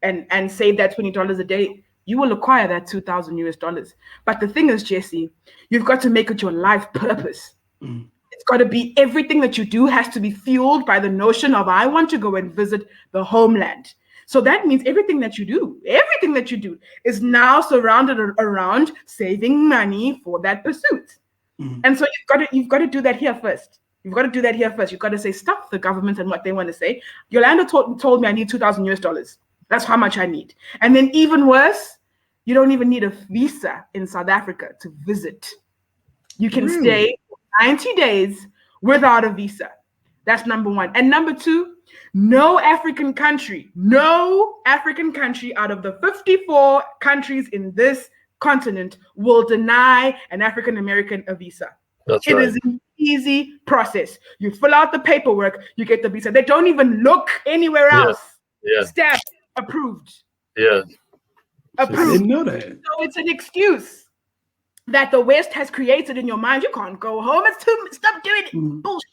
and save that $20 a day, you will acquire that $2,000. But the thing is, Jesse, you've got to make it your life purpose. It's got to be, everything that you do has to be fueled by the notion of, I want to go and visit the homeland. So that means everything that you do is now surrounded around saving money for that pursuit. And so you've got to do that here first. You've got to say, stuff the government and what they want to say. Yolanda told me I need $2,000. That's how much I need. And then even worse, you don't even need a visa in South Africa to visit. You can stay 90 days without a visa. That's number one. And number two, no African country out of the 54 countries in this continent will deny an African American a visa.
That's
It
right.
is an easy process. You fill out the paperwork, you get the visa. They don't even look anywhere else.
Yeah.
Stamp, approved.
Yeah.
I
Approved.
didn't know that.
So it's an excuse that the West has created in your mind. You can't go home. Stop doing it. Bullshit.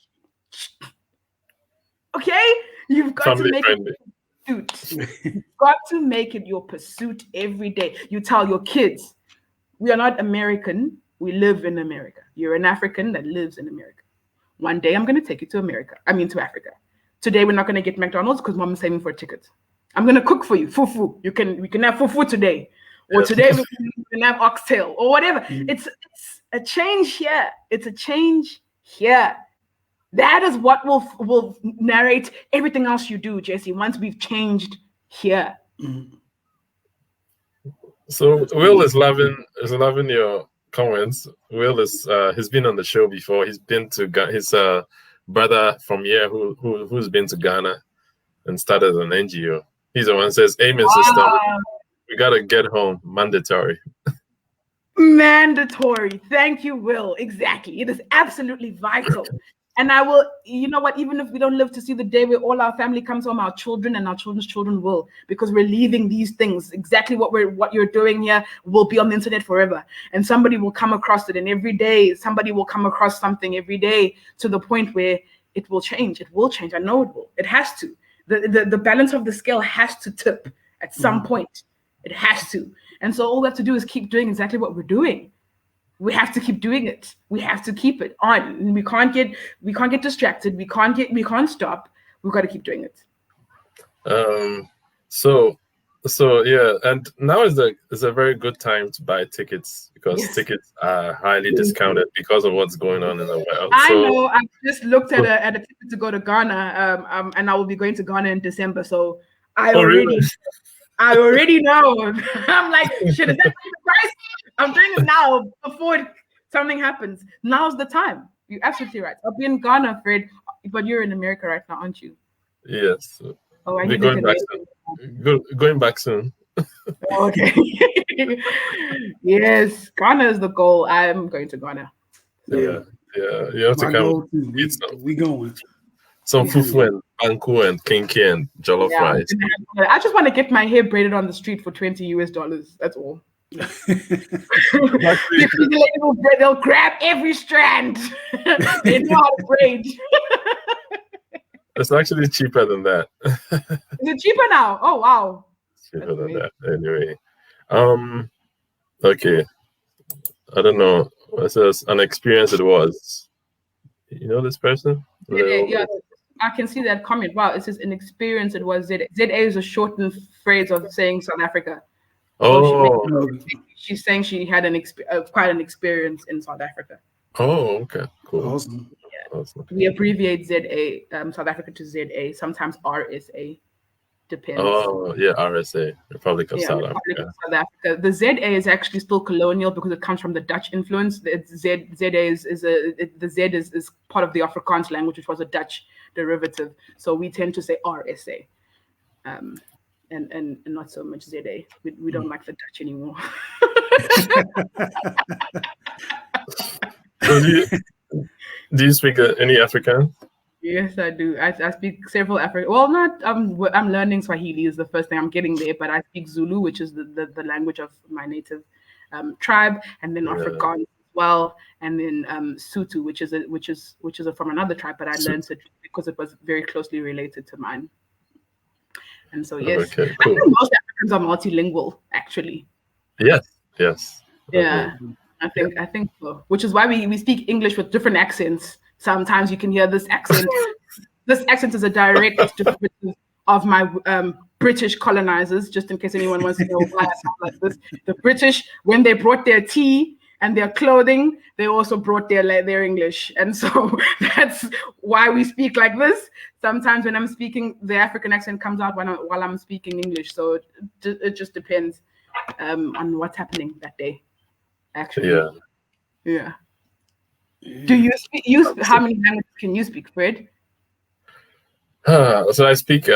Okay? You've got
Family
to make
friendly.
it pursuit. You've got to make it your pursuit every day. You tell your kids, we are not American. We live in America. You're an African that lives in America. One day I'm going to take you to to Africa. Today we're not going to get McDonald's because mom is saving for a ticket. I'm going to cook for you, fufu. We can have fufu today. Or today we can have oxtail or whatever. It's a change here. It's a change here. That is what will narrate everything else you do, Jesse, once we've changed here.
So Will is loving your comments. Will is he's been on the show before. He's been to his brother from here who's been to Ghana and started an NGO. He's the one who says, "Amen, sister. We gotta get home. Mandatory."
Mandatory. Thank you, Will. Exactly. It is absolutely vital. And I will, you know what, even if we don't live to see the day where all our family comes home, our children and our children's children will, because we're leaving these things. Exactly what you're doing here will be on the internet forever. And somebody will come across it. And every day, somebody will come across something every day to the point where it will change. It will change. I know it will. It has to. The balance of the scale has to tip at some point. It has to. And so all we have to do is keep doing exactly what we're doing. We have to keep doing it. We have to keep it on. We can't get distracted. We can't stop. We've got to keep doing it.
So yeah, and now is a very good time to buy tickets because tickets are highly discounted because of what's going on in the world.
I know. I just looked at a ticket to go to Ghana, and I will be going to Ghana in December. So I already know. I'm like, shit, is that the price? I'm doing it now before something happens. Now's the time. You're absolutely right. I'll be in Ghana, Fred, but you're in America right now, aren't you?
Yes.
Oh, I
We're going back soon. Going back soon.
Okay. Yes, Ghana is the goal. I'm going to Ghana.
Yeah. You have to come.
We going.
Some fufu and banku and kinky and jollof rice.
I just want to get my hair braided on the street for $20. That's all. They'll grab every strand. They know how to braid.
It's actually cheaper than that.
Is it cheaper now? Oh wow.
Cheaper than that. Anyway. Okay. I don't know. It says an experience it was. You know this person?
Yeah, I can see that comment. Wow, it says an experience it was. ZA is a shortened phrase of saying South Africa.
Oh.
So she's saying she had quite an experience in South Africa.
Oh, okay. Cool.
Awesome.
Awesome.
We abbreviate ZA, South Africa to ZA, sometimes RSA, depends.
Oh, yeah, RSA, Republic of South Africa.
South Africa. The ZA is actually still colonial because it comes from the Dutch influence. The Z is part of the Afrikaans language, which was a Dutch derivative. So we tend to say RSA, and not so much ZA. We don't like the Dutch anymore.
Do you speak any African?
Yes, I do. I speak several African. Well, not. I'm learning Swahili is the first thing. I'm getting there, but I speak Zulu, which is the language of my native tribe, and then Afrikaans as well, and then Sotho, which is from another tribe, but I learned it because it was very closely related to mine. And so yes,
okay, cool.
I think most Africans are multilingual, actually.
Yes.
Yeah. I think so. Which is why we speak English with different accents. Sometimes you can hear this accent. This accent is a direct derivative of my British colonizers, just in case anyone wants to know why I sound like this. The British, when they brought their tea and their clothing, they also brought their English. And so that's why we speak like this. Sometimes when I'm speaking, the African accent comes out while I'm speaking English. So it just depends on what's happening that day. Actually, yeah. Do you speak? How many languages can you speak, Fred?
So I speak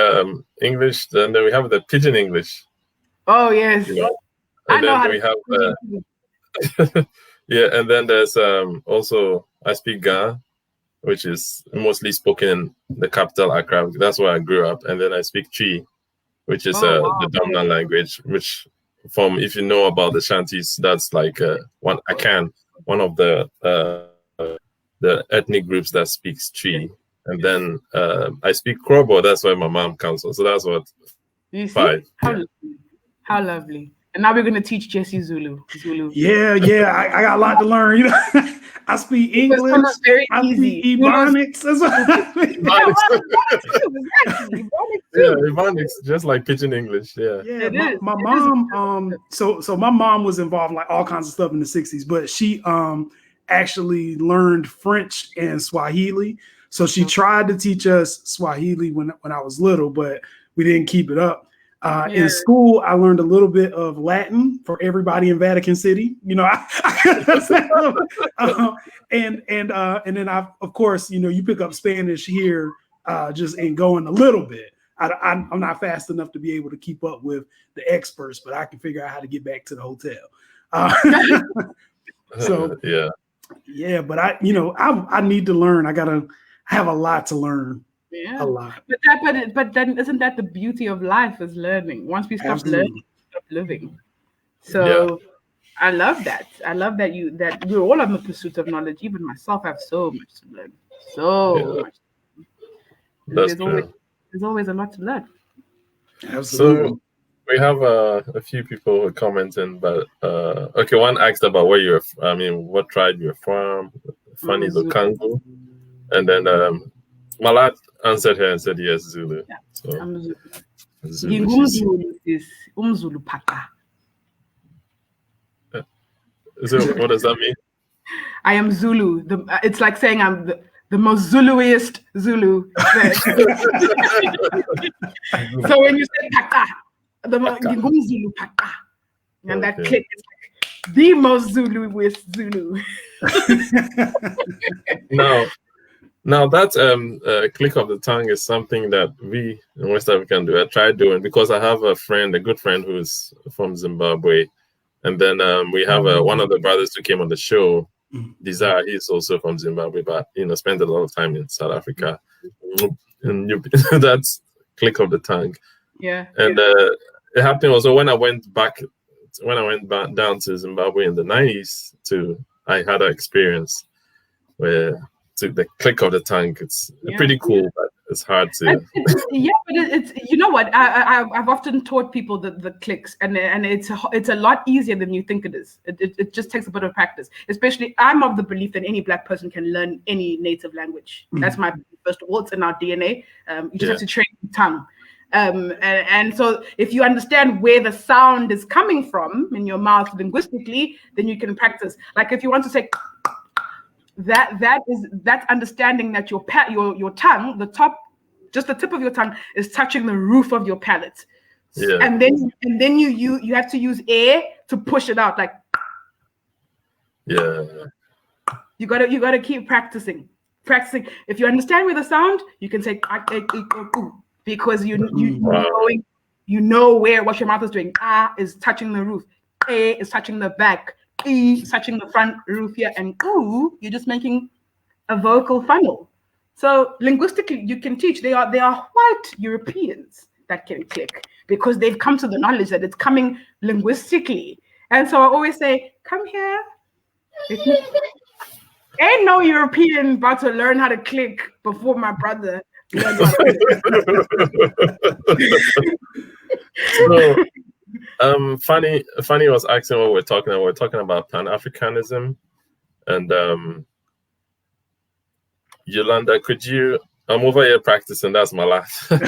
English, and then we have the Pidgin English.
Oh yes,
I know how we have. And then there's also I speak Ga, which is mostly spoken in the capital Accra. That's where I grew up, and then I speak Twi, which is the dominant language, which. If you know about the Shanties, that's like one of the ethnic groups that speaks Twi, and then I speak Krobo. That's where my mom comes from. So that's what.
You see? 5. How lovely! And now we're going to teach Jesse Zulu.
Yeah. I got a lot to learn. You know, I speak English. I speak Ebonics as well.
Ebonics, just like Pidgin English. Yeah.
My mom. So my mom was involved in like all kinds of stuff in the 60s, but she actually learned French and Swahili. So she tried to teach us Swahili when I was little, but we didn't keep it up. In school, I learned a little bit of Latin for everybody in Vatican City. You know, and then of course, you know, you pick up Spanish here, just in going a little bit. I'm not fast enough to be able to keep up with the experts, but I can figure out how to get back to the hotel. But I need to learn. I have a lot to learn.
Yeah,
a lot.
But then isn't that the beauty of life is learning? Once we stop learning, we stop living. So I love that. I love that we're all on the pursuit of knowledge. Even myself, I have so much to learn. So much.
That's true.
There's always a lot to learn.
Absolutely.
So we have a few people who are commenting, but okay, one asked about where you're. I mean, what tribe you're from. Funny Lukango, and then Malat answered her and said yes, Zulu.
Yeah,
so
I'm Zulu.
Zulu.
Is Zulu Paka.
So what does that mean?
I am Zulu. It's like saying I'm the most Zuluiest Zulu. So when you say Paka, Zulu Paka, and that click is like the most Zuluiest Zulu.
Now that click of the tongue is something that we in West Africa do. I tried doing because I have a good friend who's from Zimbabwe, and then we have one of the brothers who came on the show. Desire, he's also from Zimbabwe, but spent a lot of time in South Africa. And that's click of the tongue.
Yeah.
And it happened also when I went back down to Zimbabwe in the 90s. I had an experience where the click of the tongue. It's pretty cool, but it's hard to.
But it's you know what I've often taught people the clicks, and it's a lot easier than you think it is. It just takes a bit of practice. Especially, I'm of the belief that any Black person can learn any native language. That's my first of all. It's in our DNA. You just have to train your tongue. And so if you understand where the sound is coming from in your mouth linguistically, then you can practice. Like if you want to say. That's understanding that your tongue, just the tip of your tongue is touching the roof of your palate. Yeah. And then you have to use air to push it out, like.
Yeah.
You gotta keep practicing. If you understand where the sound, you can say because you know what your mouth is doing. Ah is touching the roof. A is touching the back. E touching the front roof here, and ooh, you're just making a vocal funnel. So linguistically, you can teach. They are white Europeans that can click because they've come to the knowledge that it's coming linguistically. And so I always say, come here. Ain't no European about to learn how to click before my brother.
Fanny was asking what we're talking about. We're talking about Pan-Africanism, and Yolanda, could you? I'm over here practicing. That's my last. The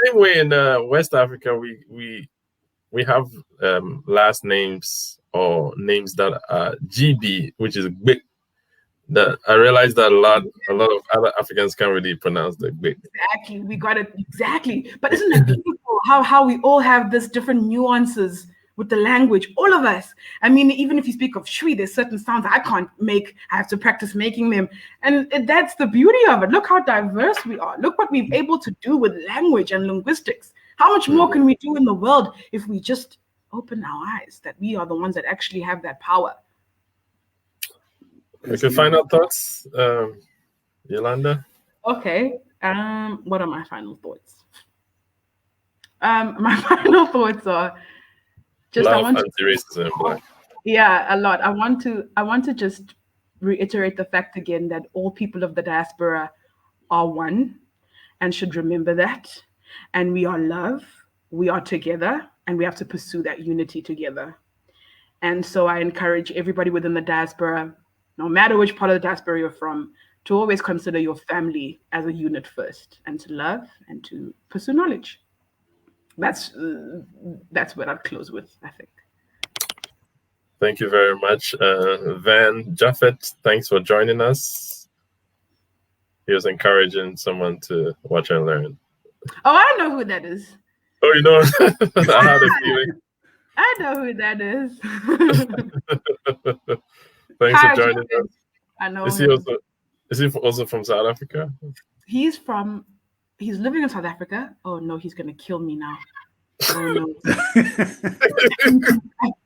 same way in West Africa, we have last names or names that are GB, which is big. That I realized that a lot of other Africans can't really pronounce the big.
Exactly, we got it exactly. But isn't it beautiful how we all have this different nuances with the language, all of us? I mean, even if you speak of Shwi, there's certain sounds I can't make. I have to practice making them, and that's the beauty of it. Look how diverse we are. Look what we're able to do with language and linguistics. How much more can we do in the world if we just open our eyes that we are the ones that actually have that power?
Okay, final thoughts, Yolanda?
Okay. What are my final thoughts? My final thoughts are just
love anti-racism.
Yeah, a lot. I want to just reiterate the fact again that all people of the diaspora are one and should remember that. And we are love, we are together, and we have to pursue that unity together. And so I encourage everybody within the diaspora, no matter which part of the diaspora you're from, to always consider your family as a unit first, and to love and to pursue knowledge. That's what I'd close with, I think.
Thank you very much. Van Jaffet, thanks for joining us. He was encouraging someone to watch and learn.
Oh, I know who that is.
Oh, you know? I had a feeling.
I know who that is.
Thanks for joining us.
I know.
Is he also from South Africa?
He's living in South Africa. Oh no, he's gonna kill me now. Oh no.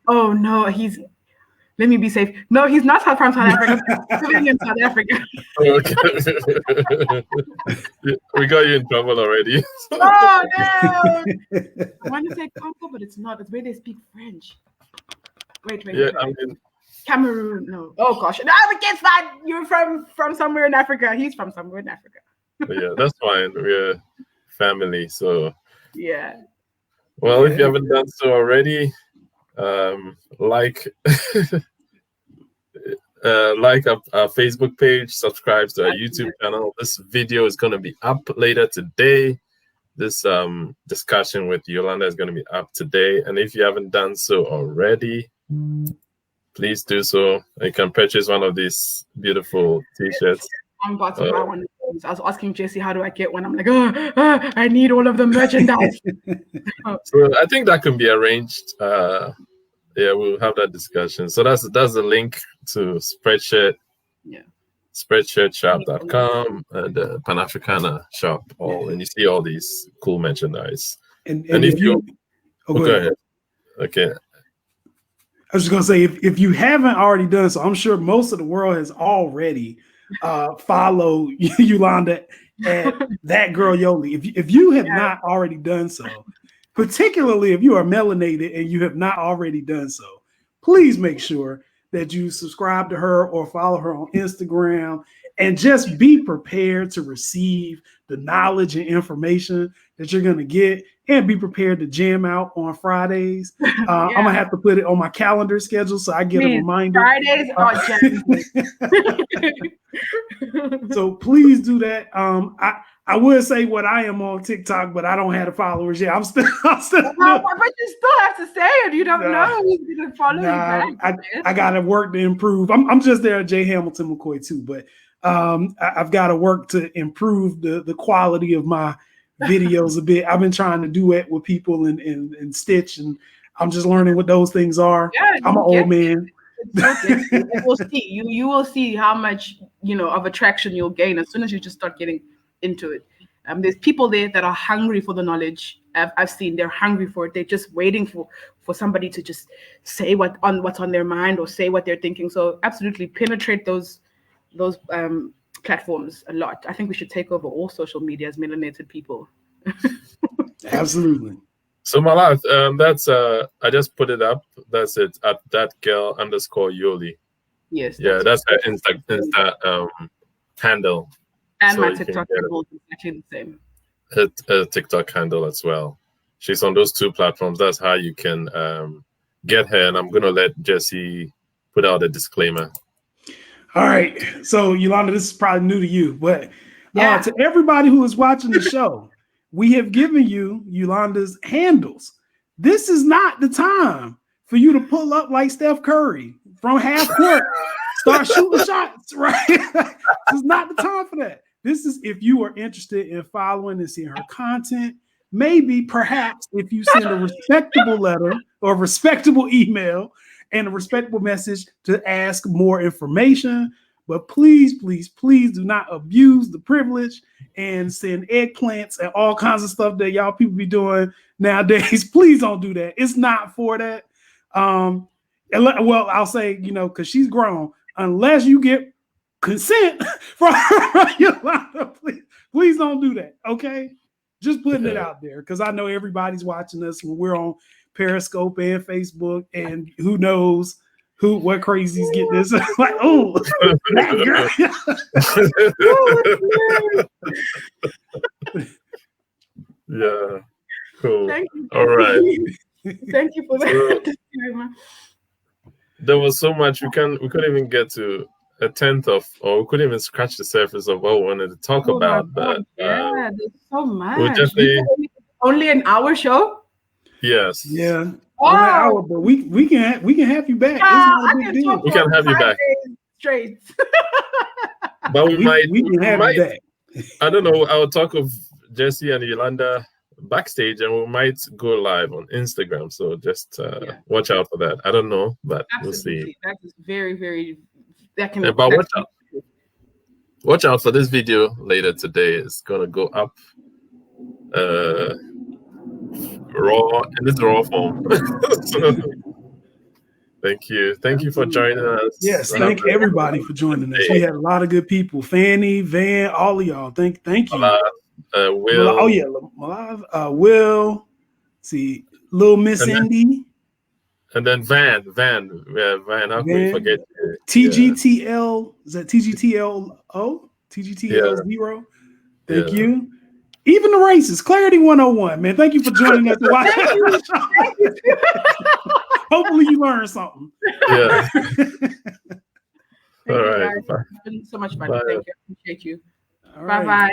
Oh no, let me be safe. No, he's not from South Africa. He's living in South Africa.
Okay. We got you in trouble already.
Oh no! I want to say Congo, but it's not. It's where they speak French. Wait.
Yeah, I mean,
Cameroon. No. Oh gosh. No, we can't find you're from somewhere in Africa. He's from somewhere in Africa.
Yeah, that's fine. We're family, so
Yeah.
well, if you haven't done so already, like like our Facebook page, subscribe to our YouTube channel. This video is going to be up later today. This discussion with Yolanda is going to be up today, and if you haven't done so already, please do so. You can purchase one of these beautiful t-shirts.
I'm about to buy one of those. I was asking Jesse, how do I get one? I'm like, I need all of the merchandise.
So I think that can be arranged. Yeah, we'll have that discussion. So that's the link to Spreadshirt.
Yeah.
Spreadshirtshop.com and Pan-Africana shop. And you see all these cool merchandise. And if you go ahead. Okay.
I was just gonna say, if you haven't already done so, I'm sure most of the world has already followed Yolanda at That Girl Yoli. If you have not already done so, particularly if you are melanated and you have not already done so, please make sure that you subscribe to her or follow her on Instagram, and just be prepared to receive the knowledge and information that you're going to get, and be prepared to jam out on Fridays. I'm going to have to put it on my calendar schedule so I get a reminder.
Fridays are jam.
So please do that. I would say what I am on TikTok, but I don't have the followers yet. I'm still.
But you still have to say it. You don't know who's going to follow you back.
I got to work to improve. I'm just there at J Hamilton McCoy too, but I've got to work to improve the quality of my videos a bit. I've been trying to duet with people and Stitch, and I'm just learning what those things are.
Yeah,
I'm an old man.
We'll see. You will see how much of attraction you'll gain as soon as you just start getting into it. There's people there that are hungry for the knowledge. I've seen they're hungry for it. They're just waiting for somebody to just say what's on their mind or say what they're thinking. So absolutely penetrate those platforms a lot. I think we should take over all social media as melanated people.
Absolutely.
So my life, that's I just put it up. That's it at @that_girl_Yoli.
Yes.
Yeah, that's her Insta handle.
And
So
my
you can
TikTok
get it.
handle is actually the same.
Her TikTok handle as well. She's on those two platforms. That's how you can get her. And I'm gonna let Jesse put out a disclaimer.
All right. So Yolanda, this is probably new to you, but to everybody who is watching the show, we have given you Yolanda's handles. This is not the time for you to pull up like Steph Curry from half court, start shooting shots, right? This is not the time for that. This is if you are interested in following and seeing her content. Maybe, perhaps, if you send a respectable letter or a respectable email and a respectable message to ask more information. But please, please, please do not abuse the privilege and send eggplants and all kinds of stuff that y'all people be doing nowadays. Please don't do that. It's not for that. Well, I'll say, because she's grown, unless you get consent from Yolanda, please don't do that. Okay. Just putting it out there, because I know everybody's watching us when we're on Periscope and Facebook, and who knows what crazies get this. Like, oh, that girl.
Yeah, cool.
Thank you.
All right.
Thank you for that.
There was so much we couldn't even get to a tenth of, or we couldn't even scratch the surface of what we wanted to talk about. But
there's so much.
we'll definitely
only an hour show.
Yes.
Yeah. Only an hour, but we can have you back. It's not a big deal.
We can have you back
straight.
But we
can have you back.
I don't know. I'll talk of Jesse and Yolanda backstage, and we might go live on Instagram. So just watch out for that. I don't know, but
Absolutely.
We'll see.
That is very, very. That can.
But watch out for this video later today. It's gonna go up raw in its raw form. So, thank you for joining us.
Yes, thank everybody for joining us. We had a lot of good people. Fanny, Van, all of y'all. Thank you.
Will.
Will. See, Little Miss Indy.
And then Van. How can we forget?
TGTL, is that TGTLO? TGTL0? Thank you. Even the races, Clarity 101, man. Thank you for joining us. Hopefully you learned something.
Yeah.
All
right.
It's been so much fun.
Bye.
Thank you. I appreciate you.
All right.
Bye-bye.